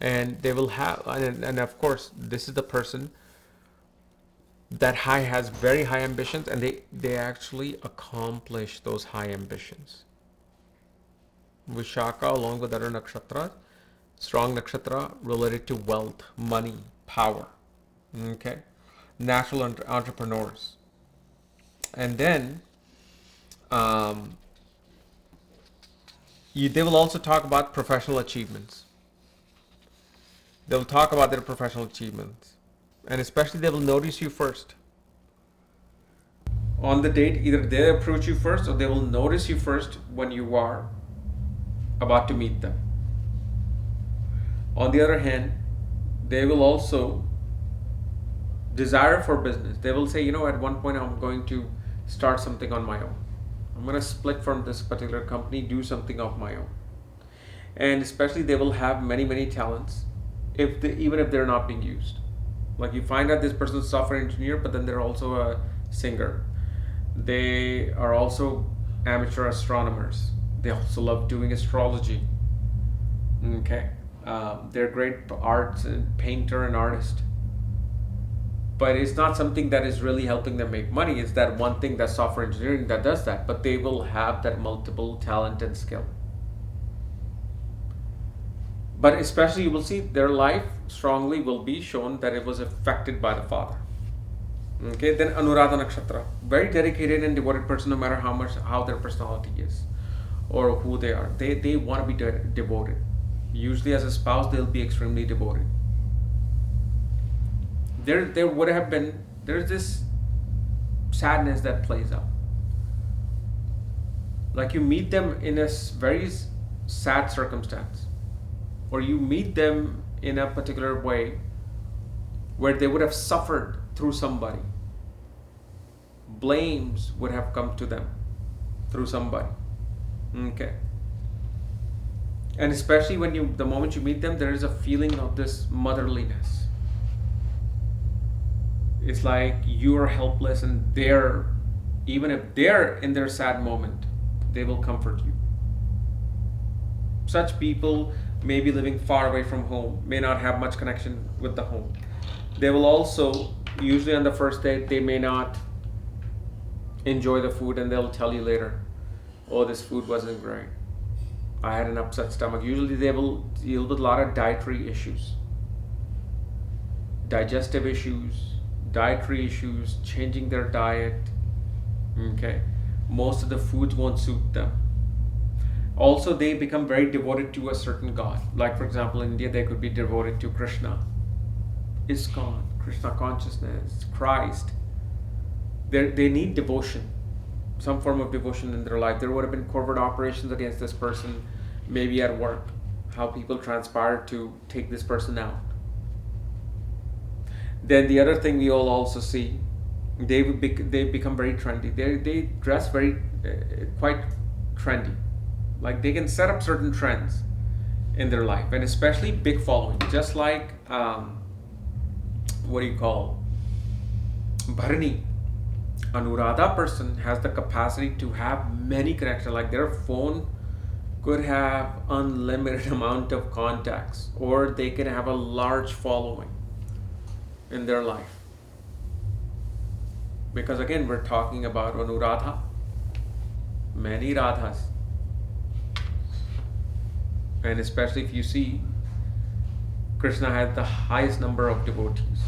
S1: And they will have, and of course, this is the person that has very high ambitions, and they actually accomplish those high ambitions. Vishakha, along with other nakshatras, strong nakshatra related to wealth, money, power. Okay, natural entrepreneurs. And then they will also talk about professional achievements. They'll talk about their professional achievements, and especially they will notice you first. On the date, either they approach you first or they will notice you first when you are about to meet them. On the other hand, they will also desire for business. They will say, at one point I'm going to start something on my own. I'm going to split from this particular company, do something of my own. And especially they will have many, many talents, even if they're not being used. Like you find out this person is a software engineer, but then they're also a singer. They are also amateur astronomers. They also love doing astrology. Okay. They're great arts and painter and artist. But it's not something that is really helping them make money. It's that one thing, that software engineering, that does that. But they will have that multiple talent and skill. But especially you will see their life strongly will be shown that it was affected by the father. Okay, then Anuradha Nakshatra, very dedicated and devoted person, no matter how their personality is or who they are. They want to be devoted. Usually as a spouse, they'll be extremely devoted. There would have been, there's this sadness that plays out. Like you meet them in a very sad circumstance, or you meet them in a particular way where they would have suffered through somebody. Blames would have come to them through somebody. Okay. And especially when the moment you meet them, there is a feeling of this motherliness. It's like you are helpless, and even if they're in their sad moment, they will comfort you. Such people may be living far away from home, may not have much connection with the home. They will also, usually on the first date, they may not enjoy the food, and they'll tell you later, oh, this food wasn't great. I had an upset stomach. Usually they will deal with a lot of dietary issues, digestive issues, dietary issues, changing their diet. Okay, most of the foods won't suit them. Also, they become very devoted to a certain god. Like for example, in India, they could be devoted to Krishna, ISKCON, Krishna consciousness, Christ. They need devotion, some form of devotion in their life. There would have been covert operations against this person, maybe at work, how people transpired to take this person out. Then the other thing we all also see, they become very trendy. They dress very quite trendy. Like they can set up certain trends in their life, and especially big following. Just like Bharani, Anuradha person has the capacity to have many connections. Like their phone could have unlimited amount of contacts, or they can have a large following in their life. Because again, we're talking about Anuradha, many Radhas. And especially if you see, Krishna had the highest number of devotees.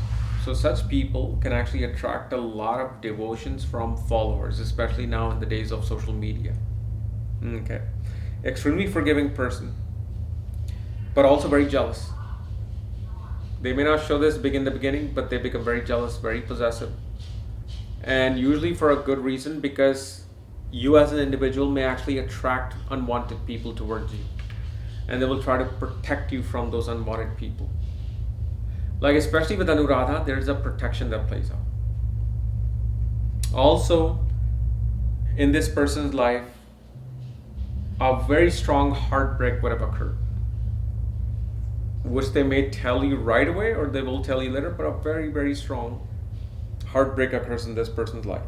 S1: So such people can actually attract a lot of devotions from followers, especially now in the days of social media. Okay. Extremely forgiving person, but also very jealous. They may not show this big in the beginning, but they become very jealous, very possessive. And usually for a good reason, because you as an individual may actually attract unwanted people towards you. And they will try to protect you from those unwanted people. Like especially with Anuradha, there is a protection that plays out. Also, in this person's life, a very strong heartbreak would have occurred, which they may tell you right away or they will tell you later, but a very, very strong heartbreak occurs in this person's life.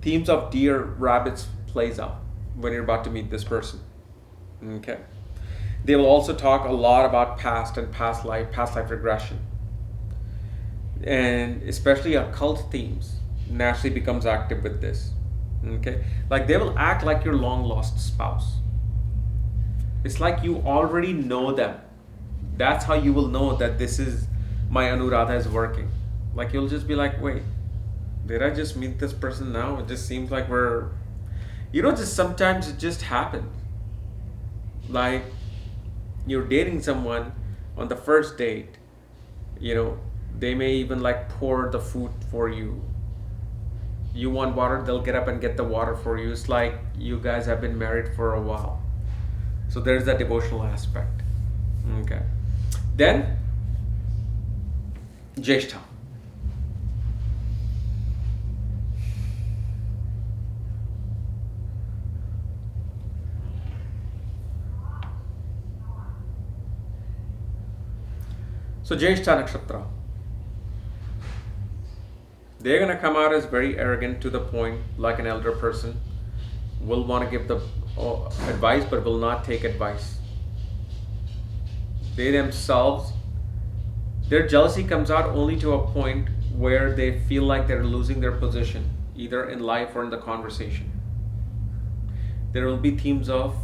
S1: Themes of deer, rabbits plays out when you're about to meet this person. Okay. They will also talk a lot about past and past life regression. And especially occult themes naturally becomes active with this. Okay. Like they will act like your long lost spouse. It's like you already know them. That's how you will know that this is my Anuradha is working. Like you'll just be like, wait, did I just meet this person now? It just seems like just sometimes it just happens. Like you're dating someone on the first date, they may even like pour the food for you. You want water, they'll get up and get the water for you. It's like you guys have been married for a while. So there's that devotional aspect. Okay. Then, Jyeshtha. So Jyeshtha Nakshatra, they're going to come out as very arrogant to the point, like an elder person, will want to give the advice but will not take advice. They themselves, their jealousy comes out only to a point where they feel like they're losing their position, either in life or in the conversation. There will be themes of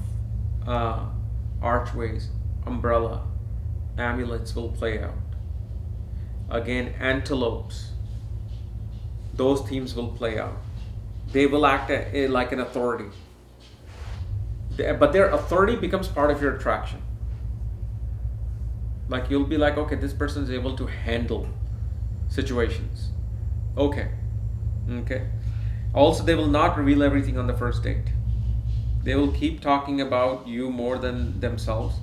S1: archways, umbrella, amulets will play out. Again, antelopes, those themes will play out. They will act like an authority. But their authority becomes part of your attraction. Like you'll be like, okay, this person is able to handle situations. Okay. Also, they will not reveal everything on the first date. They will keep talking about you more than themselves,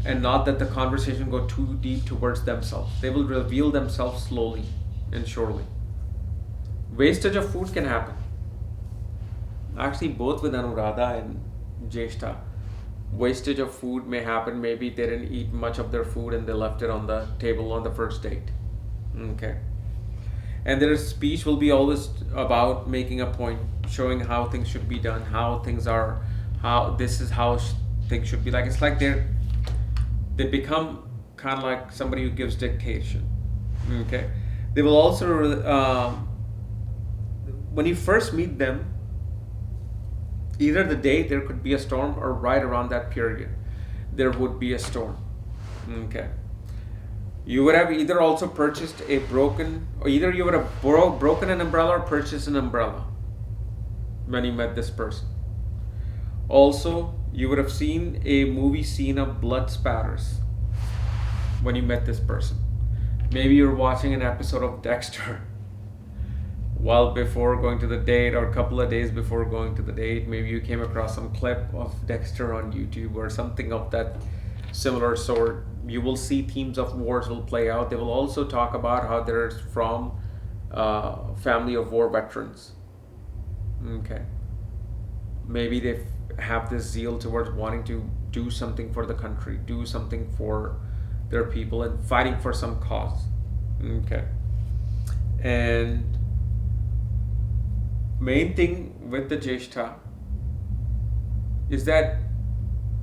S1: and not that the conversation go too deep towards themselves. They will reveal themselves slowly and surely. Wastage of food can happen. Actually, both with Anuradha and Jyeshtha, wastage of food may happen. Maybe they didn't eat much of their food and they left it on the table on the first date. Okay. And their speech will be always about making a point, showing how things should be done, how things are, how this is how things should be. Like it's like they become kind of like somebody who gives dictation. Okay. They will also when you first meet them, either the day there could be a storm, or right around that period there would be a storm. Okay. You would have either also purchased a broken, or either you would have broken an umbrella or purchased an umbrella when you met this person. Also, you would have seen a movie scene of blood spatters when you met this person. Maybe you're watching an episode of Dexter while before going to the date, or a couple of days before going to the date. Maybe you came across some clip of Dexter on YouTube or something of that similar sort. You will see themes of wars will play out. They will also talk about how they're from family of war veterans. Okay. Maybe they have this zeal towards wanting to do something for the country, do something for their people, and fighting for some cause. Okay. And main thing with the Jyeshtha is that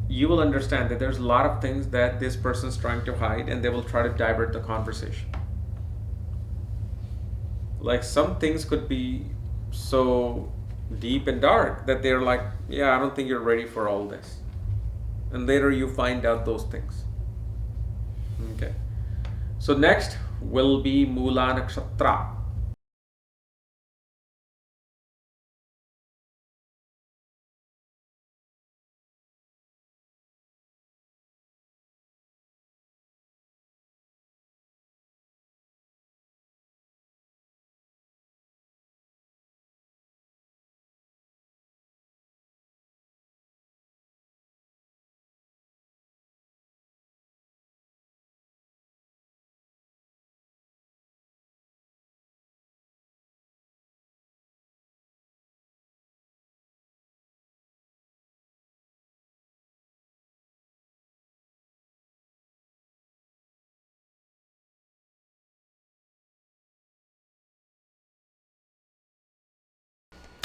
S1: you will understand that there's a lot of things that this person's trying to hide, and they will try to divert the conversation. Like some things could be so deep and dark that they're like, yeah, I don't think you're ready for all this. And later you find out those things. Okay. So next will be Moola Nakshatra.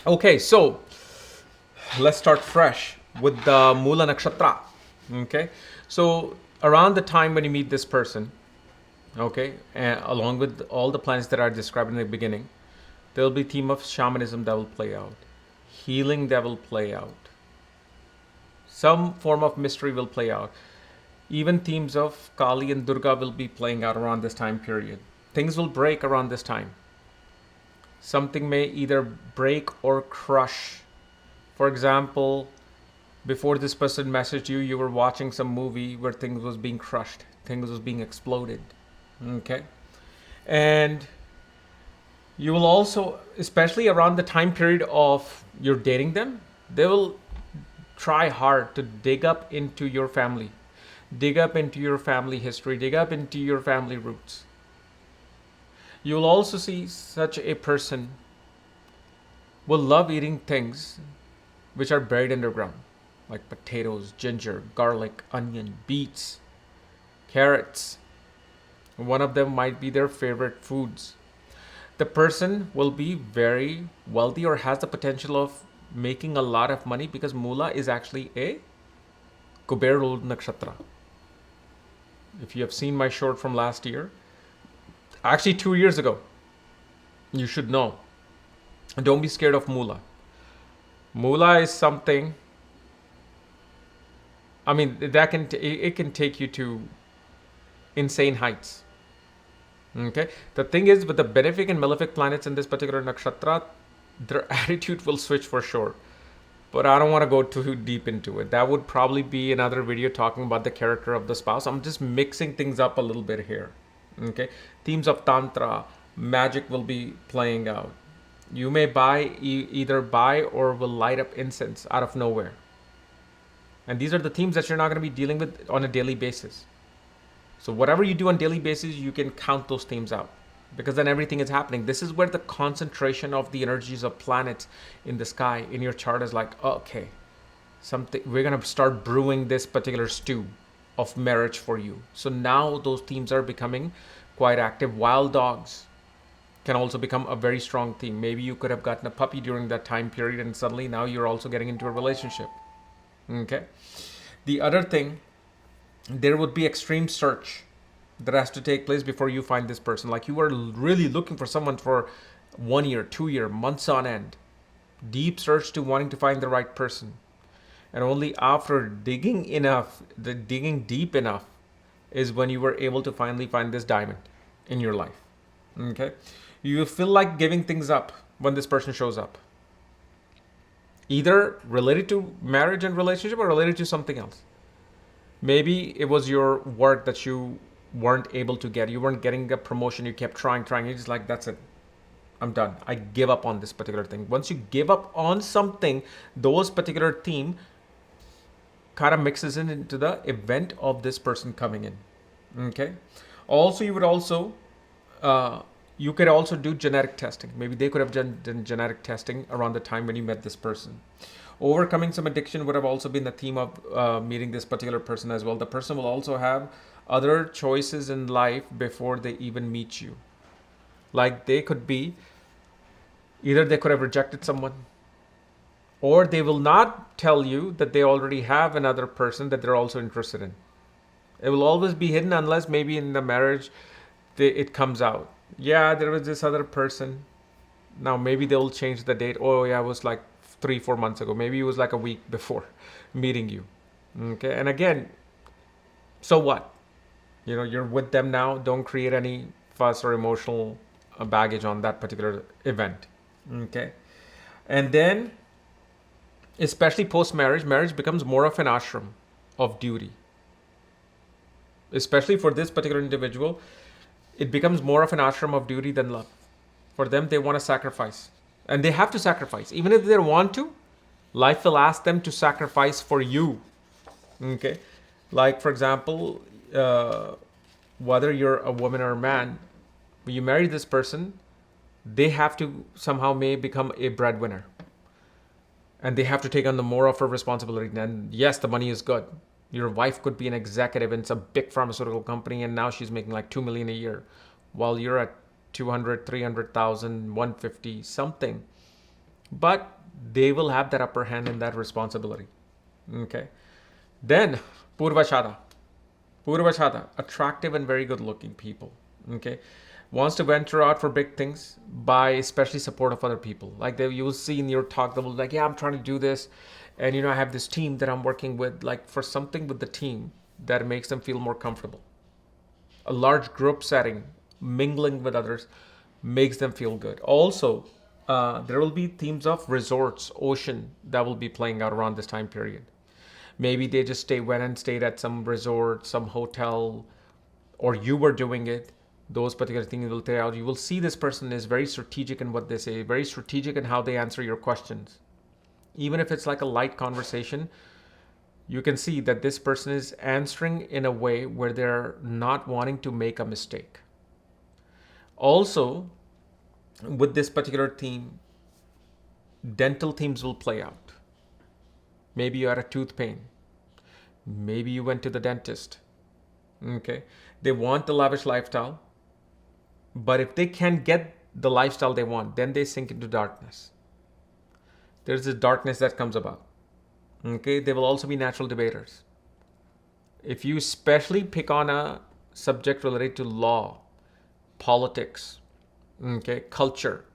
S1: Okay, so let's start fresh with the Moola Nakshatra. Okay, so around the time when you meet this person, okay, and along with all the planets that are described in the beginning, there will be theme of shamanism that will play out, healing that will play out, some form of mystery will play out. Even themes of Kali and Durga will be playing out around this time period. Things will break around this time. Something may either break or crush. For example, before this person messaged you, you were watching some movie where things was being crushed, things was being exploded. Okay. And you will also, especially around the time period of you're dating them, they will try hard to dig up into your family, dig up into your family history, dig up into your family roots. You will also see such a person will love eating things which are buried underground, like potatoes, ginger, garlic, onion, beets, carrots. One of them might be their favorite foods. The person will be very wealthy or has the potential of making a lot of money, because Moola is actually a Kuber ruled nakshatra. If you have seen my short from last year, actually 2 years ago, you should know. Don't be scared of Moola. Moola is something, I mean, that it can take you to insane heights. Okay. The thing is, with the benefic and malefic planets in this particular nakshatra, their attitude will switch for sure. But I don't want to go too deep into it. That would probably be another video talking about the character of the spouse. I'm just mixing things up a little bit here. Okay. Themes of Tantra, magic will be playing out. You may either buy or will light up incense out of nowhere. And these are the themes that you're not going to be dealing with on a daily basis. So whatever you do on a daily basis, you can count those themes out, because then everything is happening. This is where the concentration of the energies of planets in the sky in your chart is like, okay, something, we're going to start brewing this particular stew of marriage for you. So now those themes are becoming quite active. Wild dogs can also become a very strong theme. Maybe you could have gotten a puppy during that time period, and suddenly now you're also getting into a relationship. Okay. The other thing, there would be extreme search that has to take place before you find this person. Like you are really looking for someone for 1 year, 2 year, months on end. Deep search to wanting to find the right person. And only after digging deep enough is when you were able to finally find this diamond in your life. Okay. You feel like giving things up when this person shows up. Either related to marriage and relationship or related to something else. Maybe it was your work that you weren't able to get. You weren't getting a promotion. You kept trying. You're just like, that's it. I'm done. I give up on this particular thing. Once you give up on something, those particular theme kind of mixes into the event of this person coming in. Okay. Also, you could also do genetic testing. Maybe they could have done genetic testing around the time when you met this person. Overcoming some addiction would have also been the theme of meeting this particular person as well. The person will also have other choices in life before they even meet you. Like they could be, either they could have rejected someone, or they will not tell you that they already have another person that they're also interested in. It will always be hidden unless maybe in the marriage it comes out. Yeah, there was this other person. Now maybe they'll change the date. Oh yeah, it was like 3-4 months ago. Maybe it was like a week before meeting you. Okay. And again, so what? You're with them now. Don't create any fuss or emotional baggage on that particular event. Okay. And then, especially post-marriage, marriage becomes more of an ashram of duty. Especially for this particular individual, it becomes more of an ashram of duty than love. For them, they want to sacrifice. And they have to sacrifice. Even if they don't want to, life will ask them to sacrifice for you. Okay. Like, for example, whether you're a woman or a man, when you marry this person, they have to somehow may become a breadwinner. And they have to take on the more of a responsibility. And yes, the money is good. Your wife could be an executive in some big pharmaceutical company, and now she's making like $2 million a year, while you're at 200, 300,000, 150, something. But they will have that upper hand in that responsibility. Okay. Then, Purva Ashadha. Purva Ashadha, attractive and very good looking people. Okay. Wants to venture out for big things by especially support of other people. Like you will see in your talk, they will be like, yeah, I'm trying to do this. And I have this team that I'm working with, like for something with the team that makes them feel more comfortable. A large group setting, mingling with others, makes them feel good. Also, there will be themes of resorts, ocean, that will be playing out around this time period. Maybe they just went and stayed at some resort, some hotel, or you were doing it. Those particular things will play out. You will see this person is very strategic in what they say, very strategic in how they answer your questions. Even if it's like a light conversation, you can see that this person is answering in a way where they're not wanting to make a mistake. Also, with this particular theme, dental themes will play out. Maybe you had a tooth pain. Maybe you went to the dentist. Okay. They want the lavish lifestyle, but if they can't get the lifestyle they want, then they sink into darkness. There's this darkness that comes about. Okay. They will also be natural debaters. If you especially pick on a subject related to law, politics, okay, culture,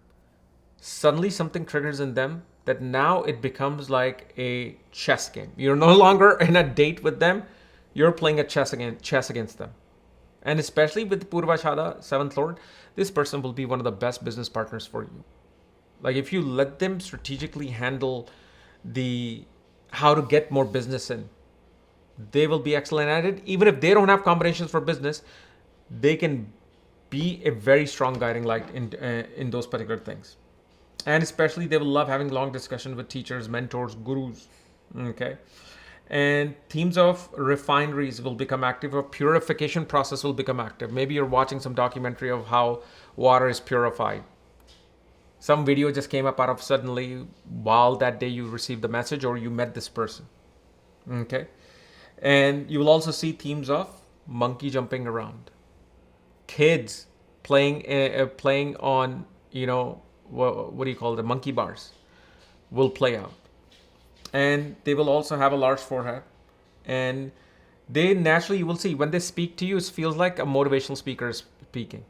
S1: suddenly something triggers in them that now it becomes like a chess game. You're no longer in a date with them. You're playing a chess against them. And especially with Purva Ashadha, 7th Lord, this person will be one of the best business partners for you. Like if you let them strategically handle how to get more business in, they will be excellent at it. Even if they don't have combinations for business, they can be a very strong guiding light in those particular things. And especially they will love having long discussions with teachers, mentors, gurus. Okay. And themes of refineries will become active, or purification process will become active. Maybe you're watching some documentary of how water is purified. Some video just came up out of suddenly while that day you received the message or you met this person. Okay. And you will also see themes of monkey jumping around, kids playing on, what do you call the monkey bars will play out. And they will also have a large forehead. And they naturally, you will see when they speak to you, it feels like a motivational speaker is speaking.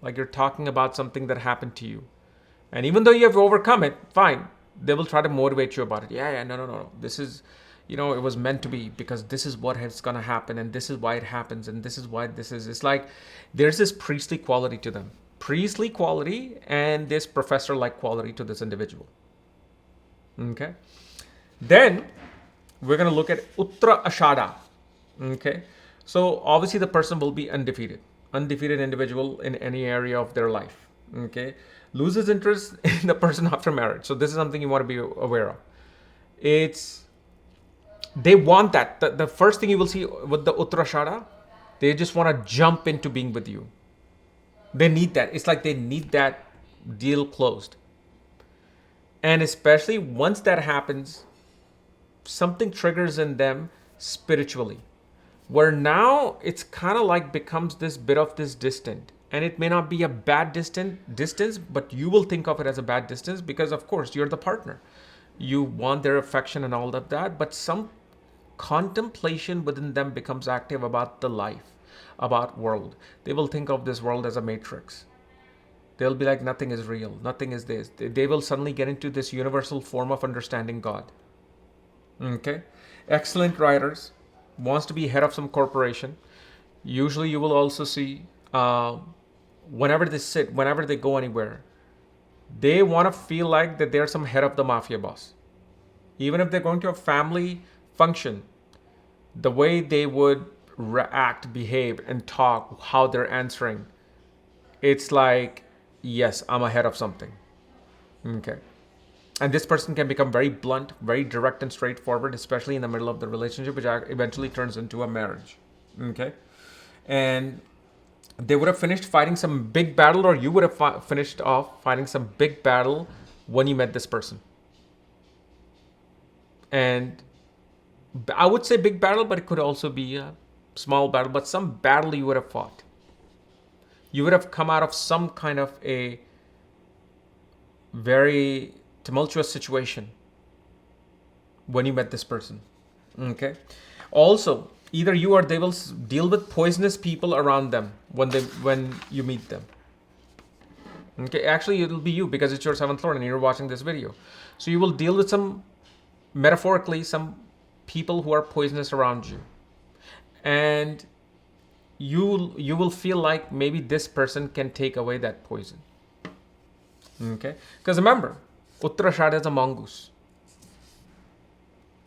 S1: Like you're talking about something that happened to you. And even though you have overcome it, fine, they will try to motivate you about it. Yeah, no. This is, it was meant to be, because this is what is going to happen. And this is why it happens. And this is why this is. It's like there's this priestly quality to them. Priestly quality and this professor-like quality to this individual. Okay. Then we're going to look at Uttara Ashadha. Okay. So obviously the person will be undefeated individual in any area of their life. Okay. Loses interest in the person after marriage. So this is something you want to be aware of. They want that. The first thing you will see with the Uttara Ashadha, they just want to jump into being with you. They need that. It's like they need that deal closed. And especially once that happens, something triggers in them spiritually, where now it's kind of like becomes this bit of this distant. And it may not be a bad distance, but you will think of it as a bad distance because, of course, you're the partner. You want their affection and all of that, but some contemplation within them becomes active about the life, about world. They will think of this world as a matrix. They'll be like, nothing is real, nothing is this. They will suddenly get into this universal form of understanding God. Okay. Excellent writers, wants to be head of some corporation. Usually you will also see whenever they go anywhere, they want to feel like that they're some head of the mafia boss. Even if they're going to a family function, the way they would react, behave, and talk, how they're answering, it's like, yes, I'm ahead of something. Okay. And this person can become very blunt, very direct and straightforward, especially in the middle of the relationship, which eventually turns into a marriage. Okay. And they would have finished fighting some big battle, or you would have finished off fighting some big battle when you met this person. And I would say big battle, but it could also be a small battle, but some battle you would have fought. You would have come out of some kind of a very tumultuous situation when you met this person. Okay. Also, either you or they will deal with poisonous people around them when you meet them. Okay. Actually, it'll be you because it's your 7th Lord and you're watching this video. So you will deal with some people who are poisonous around you. And you will feel like maybe this person can take away that poison. Okay. Because remember, Uttara Ashadha is a mongoose.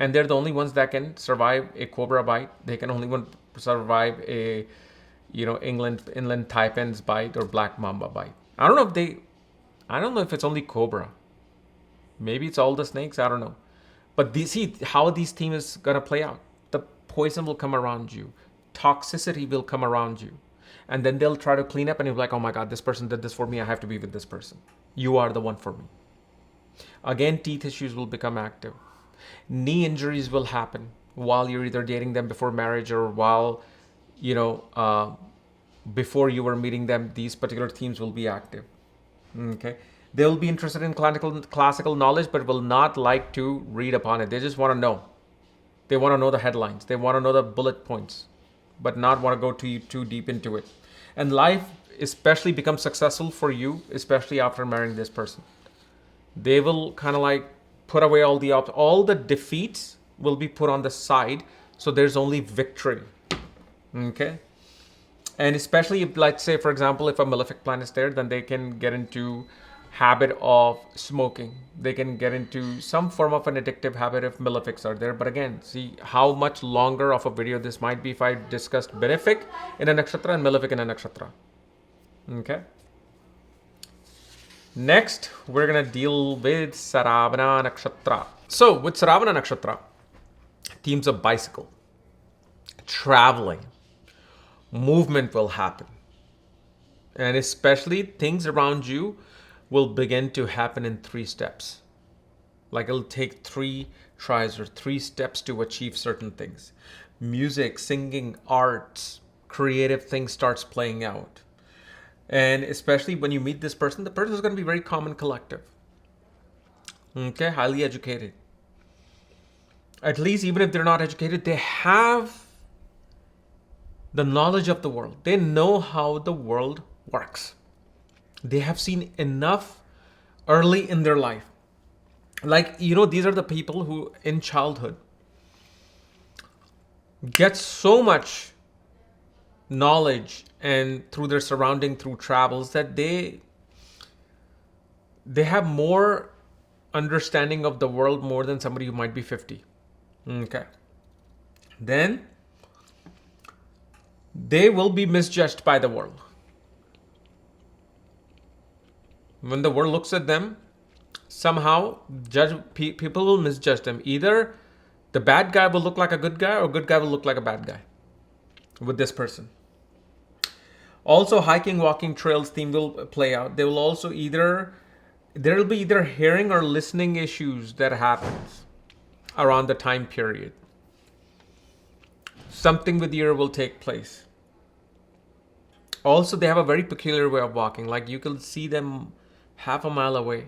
S1: And they're the only ones that can survive a cobra bite. They can only survive a, inland taipan's bite or black mamba bite. I don't know if it's only cobra. Maybe it's all the snakes. I don't know. But see how these themes is going to play out. The poison will come around you. Toxicity will come around you. And then they'll try to clean up and you'll be like, oh my God, this person did this for me. I have to be with this person. You are the one for me. Again, teeth issues will become active. Knee injuries will happen while you're either dating them before marriage or while, before you were meeting them. These particular themes will be active. Okay. They'll be interested in classical knowledge, but will not like to read upon it. They just want to know. They want to know the headlines. They want to know the bullet points, but not want to go too deep into it. And life especially becomes successful for you, especially after marrying this person. They will kind of like put away all the defeats will be put on the side. So there's only victory. Okay. And especially if, let's say, for example, if a malefic planet is there, then they can get into habit of smoking. They can get into some form of an addictive habit if malefics are there. But again, see how much longer of a video this might be if I discussed benefic in a nakshatra and malefic in a nakshatra. Okay. Next, we're going to deal with Shravana nakshatra. So with Shravana nakshatra, themes of bicycle, traveling, movement will happen. And especially things around you will begin to happen in 3 steps. Like it'll take 3 tries or 3 steps to achieve certain things. Music, singing, arts, creative things starts playing out. And especially when you meet this person, the person is going to be very calm and collective. Okay, highly educated. At least even if they're not educated, they have the knowledge of the world. They know how the world works. They have seen enough early in their life. Like, these are the people who in childhood get so much knowledge and through their surrounding, through travels, that they have more understanding of the world more than somebody who might be 50. Okay. Then they will be misjudged by the world. When the world looks at them, somehow people will misjudge them. Either the bad guy will look like a good guy, or good guy will look like a bad guy with this person. Also, hiking, walking, trails theme will play out. There will be either hearing or listening issues that happens around the time period. Something with ear will take place. Also, they have a very peculiar way of walking. Like you can see them half a mile away.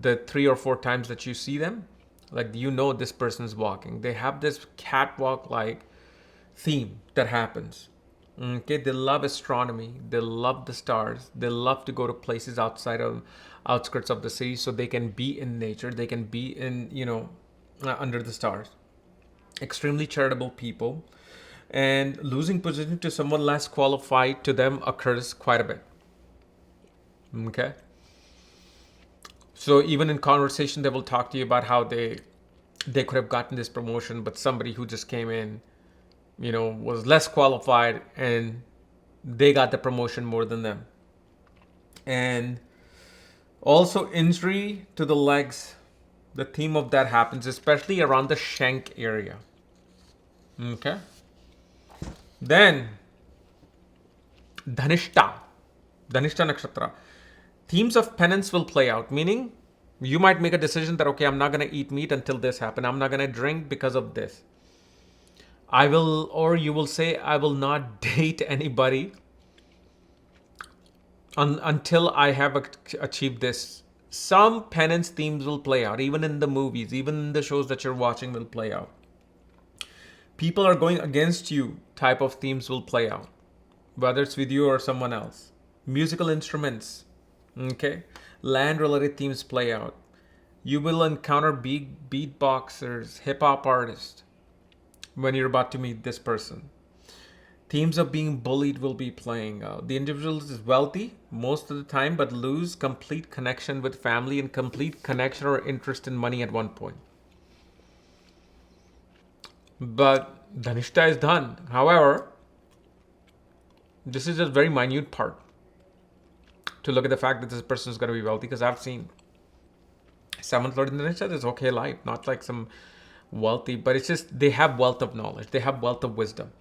S1: The 3 or 4 times that you see them, like this person's walking. They have this catwalk-like theme that happens. Okay, they love astronomy. They love the stars. They love to go to places outside of outskirts of the city so they can be in nature. They can be in, under the stars. Extremely charitable people. And losing position to someone less qualified to them occurs quite a bit. Okay. So even in conversation, they will talk to you about how they could have gotten this promotion, but somebody who just came in, was less qualified and they got the promotion more than them. And also injury to the legs. The theme of that happens, especially around the shank area. Okay. Then Dhanishta nakshatra. Themes of penance will play out, meaning you might make a decision that, okay, I'm not going to eat meat until this happens. I'm not going to drink because of this. You will say, I will not date anybody until I have achieved this. Some penance themes will play out, even in the movies, even in the shows that you're watching will play out. People are going against you type of themes will play out, whether it's with you or someone else. Musical instruments, okay? Land-related themes play out. You will encounter beatboxers, hip-hop artists when you're about to meet this person. Themes of being bullied will be playing out. The individual is wealthy most of the time, but lose complete connection with family and complete connection or interest in money at one point. But Dhanishta is done. However, this is a very minute part to look at the fact that this person is going to be wealthy, because I've seen 7th Lord in Dhanishta is okay life, not like some wealthy, but it's just they have wealth of knowledge. They have wealth of wisdom.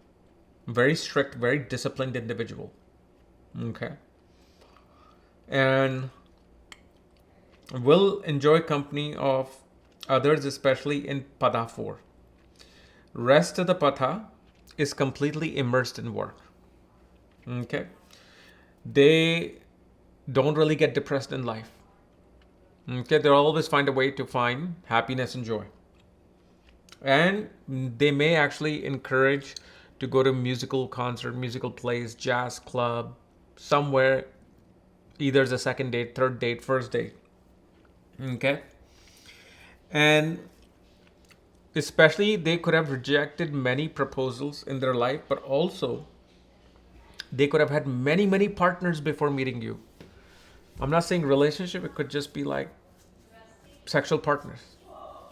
S1: Very strict, very disciplined individual. Okay. And will enjoy company of others, especially in Pada 4. Rest of the Patha is completely immersed in work. Okay. They don't really get depressed in life. Okay. They'll always find a way to find happiness and joy. And they may actually encourage to go to musical concert, musical plays, jazz club, somewhere, either as a second date, third date, first date. Okay. And especially they could have rejected many proposals in their life, but also They could have had many, many partners before meeting you. I'm not saying relationship, it could just be like sexual partners.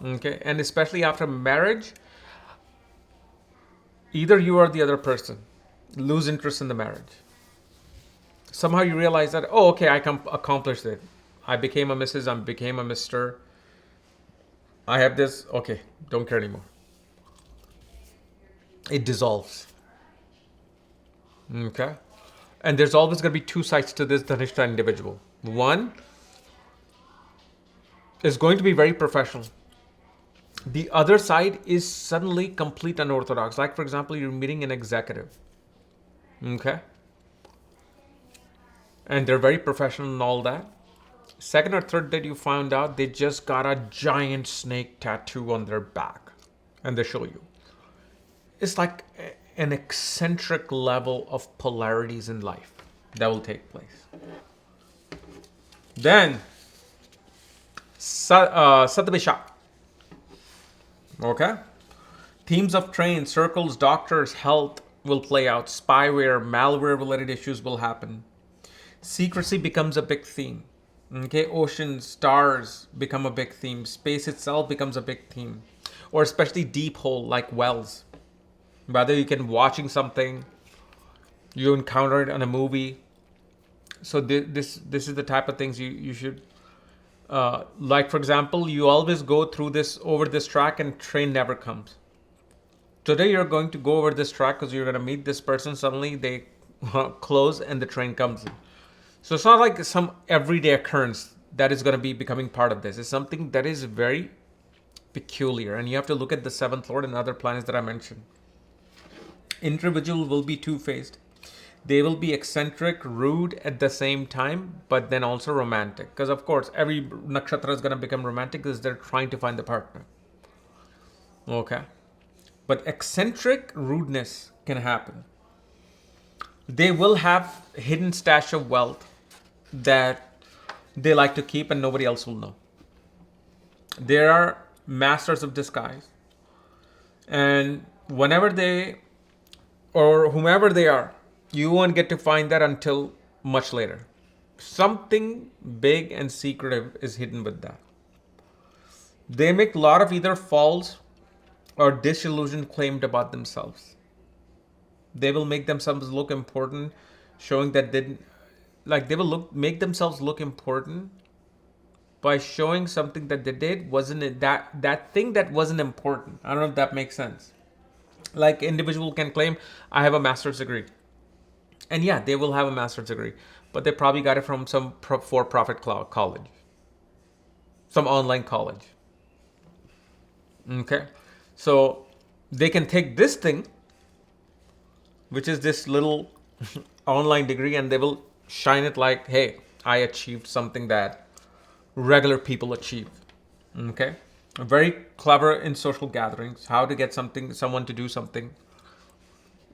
S1: Okay, and especially after marriage, either you or the other person lose interest in the marriage. Somehow you realize that, oh, okay, I accomplished it. I became a Mrs., I became a Mr. I have this, okay, don't care anymore. It dissolves. Okay? And there's always going to be two sides to this Dhanishta individual. One is going to be very professional. The other side is suddenly complete unorthodox. Like, for example, you're meeting an executive. Okay? And they're very professional and all that. Second or third date, you found out they just got a giant snake tattoo on their back. And they show you. It's like an eccentric level of polarities in life that will take place. Then, Shatabhisha. Okay? Themes of trains, circles, doctors, health will play out. Spyware, malware related issues will happen. Secrecy becomes a big theme. Okay? Oceans, stars become a big theme. Space itself becomes a big theme. Or especially deep hole like wells. Whether you can watching something, you encounter it on a movie. So this is the type of things you should like, for example, you always go through this over this track and train never comes. Today you're going to go over this track because you're going to meet this person. Suddenly they close and the train comes in. So it's not like some everyday occurrence that is going to be becoming part of this. It's something that is very peculiar, and you have to look at the seventh lord and other planets that I mentioned. Individual will be two-faced. They will be eccentric, rude at the same time, but then also romantic. Because of course, every nakshatra is going to become romantic because they're trying to find the partner. Okay. But eccentric rudeness can happen. They will have hidden stash of wealth that they like to keep and nobody else will know. There are masters of disguise. And whenever they, or whomever they are, you won't get to find that until much later. Something big and secretive is hidden with that. They make a lot of either false or disillusioned claims about themselves. They will make themselves look important, showing that they will make themselves look important by showing something that they did wasn't that thing that wasn't important. I don't know if that makes sense. Like individual can claim, I have a master's degree. And yeah, they will have a master's degree, but they probably got it from some for-profit college, some online college. Okay, so they can take this thing, which is this little online degree, and they will shine it like, hey, I achieved something that regular people achieve. Okay, very clever in social gatherings, how to get someone to do something.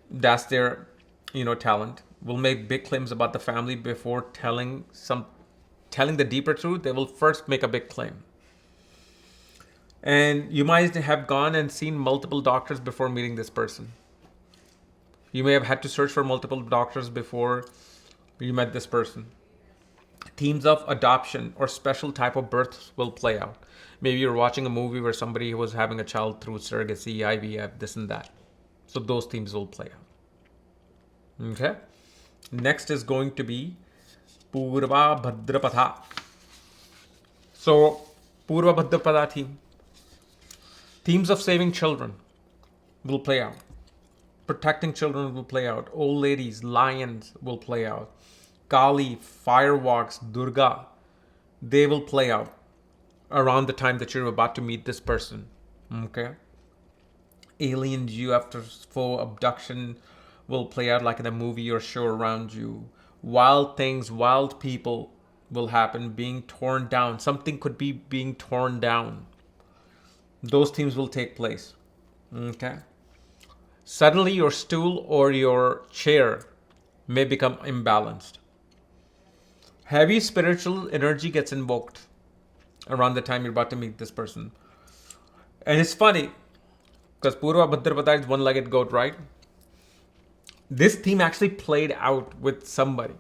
S1: That's their talent. Will make big claims about the family before telling the deeper truth. They will first make a big claim. And you might have gone and seen multiple doctors before meeting this person. You may have had to search for multiple doctors before you met this person. Themes of adoption or special type of births will play out. Maybe you're watching a movie where somebody was having a child through surrogacy, IVF, this and that. So those themes will play out. Okay. Next is going to be Purva Bhadrapada. So Purva Bhadrapada theme. Themes of saving children will play out. Protecting children will play out. Old ladies, lions will play out. Kali, fireworks, Durga, they will play out around the time that you're about to meet this person. Okay. Alien UFO abduction will play out like in a movie or show around you. Wild things, wild people will happen, being torn down. Something could be being torn down. Those themes will take place. Okay. Suddenly your stool or your chair may become imbalanced. Heavy spiritual energy gets invoked around the time you're about to meet this person. And it's funny, because Purva Bhadrapada is one-legged goat, right? this theme actually played out with somebody.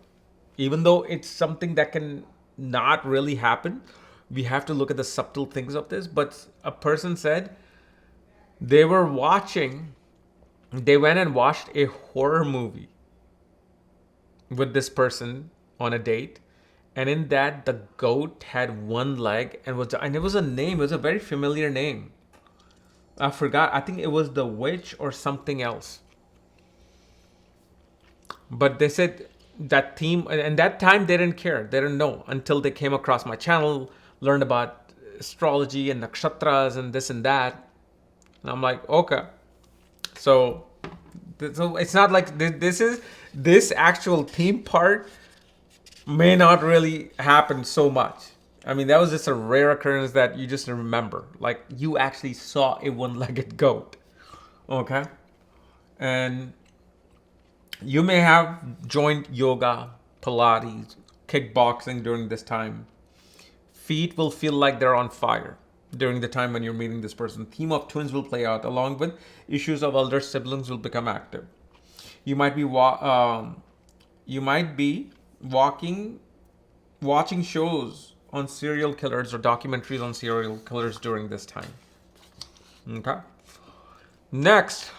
S1: Even though it's something that can not really happen, we have to look at the subtle things of this. But a person said they went and watched a horror movie with this person on a date. And in that, the goat had one leg and it was a name. It was a very familiar name. I forgot. I think it was the witch or something else. But they said that theme, and that time they didn't care. They didn't know until they came across my channel, learned about astrology and nakshatras and this and that. And I'm like, okay. So it's not like this actual theme part may not really happen so much. I mean, that was just a rare occurrence that you just remember. Like, you actually saw a one-legged goat. Okay? And you may have joined yoga, Pilates, kickboxing during this time. Feet will feel like they're on fire during the time when you're meeting this person. Theme of twins will play out, along with issues of elder siblings will become active. You might be watching shows on serial killers or documentaries on serial killers during this time. Okay. Next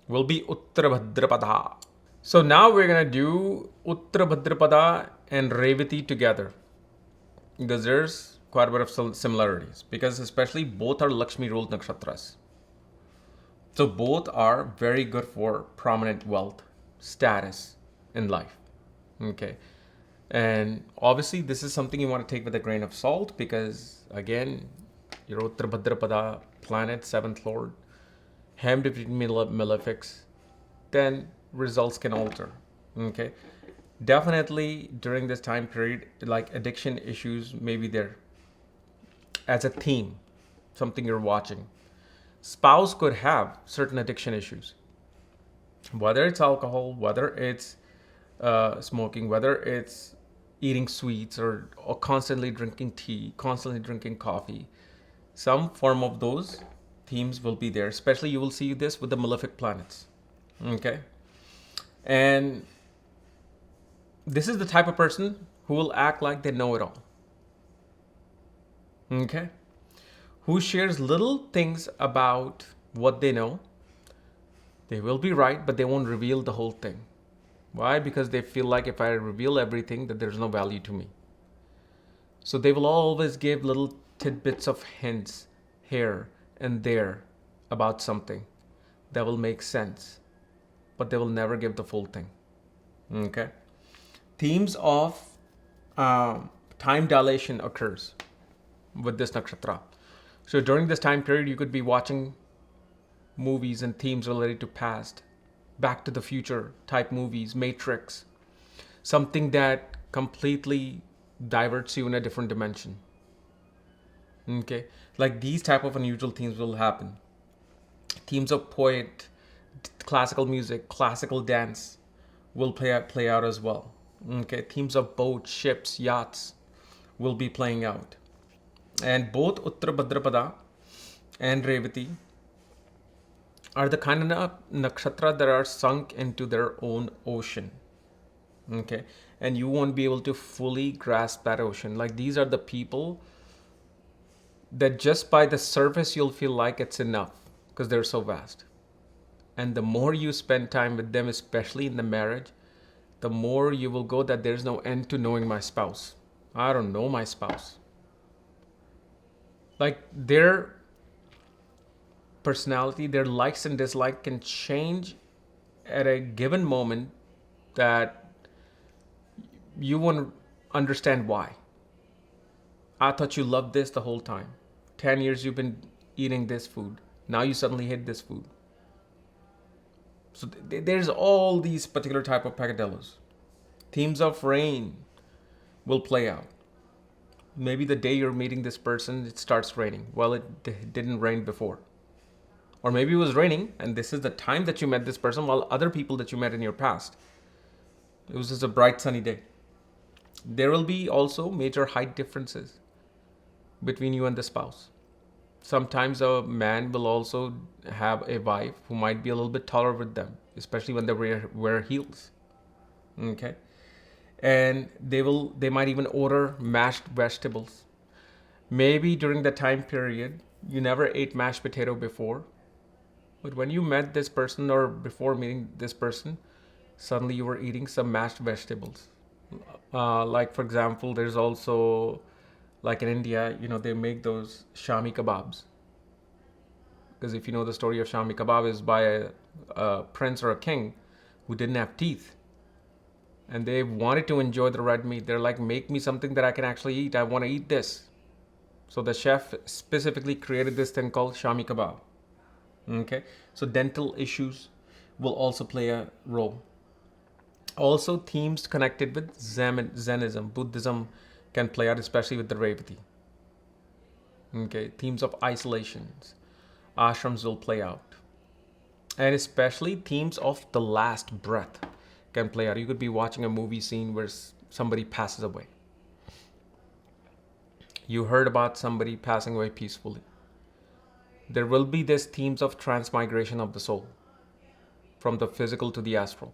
S1: will be Uttara Bhadrapada. So now we're gonna do Uttara Bhadrapada and Revati together, because there's quite a bit of similarities, because especially both are Lakshmi ruled nakshatras. So both are very good for prominent wealth, status in life. Okay. And obviously this is something you want to take with a grain of salt, because again, your Uttara Bhadrapada planet, 7th Lord, hemmed between malefics, then results can alter. Okay. Definitely during this time period, like addiction issues may be there as a theme, something you're watching. Spouse could have certain addiction issues, whether it's alcohol, whether it's smoking, whether it's eating sweets, or constantly drinking tea, constantly drinking coffee. Some form of those themes will be there. Especially you will see this with the malefic planets. Okay. And this is the type of person who will act like they know it all. Okay. Who shares little things about what they know. They will be right, but they won't reveal the whole thing. Why? Because they feel like if I reveal everything, that there's no value to me. So they will always give little tidbits of hints here and there about something that will make sense, but they will never give the full thing. Okay. Themes of time dilation occurs with this nakshatra. So during this time period, you could be watching movies and themes related to past, Back to the Future type movies, Matrix, something that completely diverts you in a different dimension. Okay, like these type of unusual themes will happen. Themes of poet, classical music, classical dance will play out as well. Okay, themes of boats, ships, yachts will be playing out. And both Uttara Bhadrapada and Revati are the kind of nakshatra that are sunk into their own ocean. Okay. And you won't be able to fully grasp that ocean. Like, these are the people that just by the surface you'll feel like it's enough, because they're so vast. And the more you spend time with them, especially in the marriage, the more you will go that there's no end to knowing my spouse. I don't know my spouse. Like, their personality, their likes and dislikes can change at a given moment that you won't understand why. I thought you loved this the whole time. 10 years you've been eating this food. Now you suddenly hate this food. So there's all these particular type of peccadillos. Themes of rain will play out. Maybe the day you're meeting this person, it starts raining. Well, it didn't rain before. Or maybe it was raining and this is the time that you met this person, while other people that you met in your past, it was just a bright sunny day. There will be also major height differences between you and the spouse. sometimes a man will also have a wife who might be a little bit taller with them, especially when they wear heels. Okay. And they might even order mashed vegetables. Maybe during the time period you never ate mashed potato before, but when you met this person or before meeting this person, suddenly you were eating some mashed vegetables. Like for example, there's also, like in India, they make those shami kebabs. Because if you know the story of shami kebab, is by a prince or a king who didn't have teeth, and they wanted to enjoy the red meat. They're like, make me something that I can actually eat. I want to eat this. So the chef specifically created this thing called shami kebab. Okay, so dental issues will also play a role. Also, themes connected with Zenism, Buddhism can play out, especially with the Revati. Okay, themes of isolations, ashrams will play out. And especially themes of the last breath can play out. You could be watching a movie scene where somebody passes away. You heard about somebody passing away peacefully. There will be this themes of transmigration of the soul from the physical to the astral.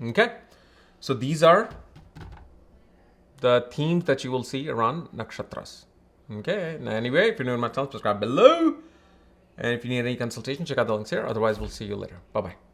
S1: Okay, so these are the themes that you will see around Nakshatras. Okay, now anyway, if you're new to my channel, subscribe below. And if you need any consultation, check out the links here. Otherwise, we'll see you later. Bye-bye.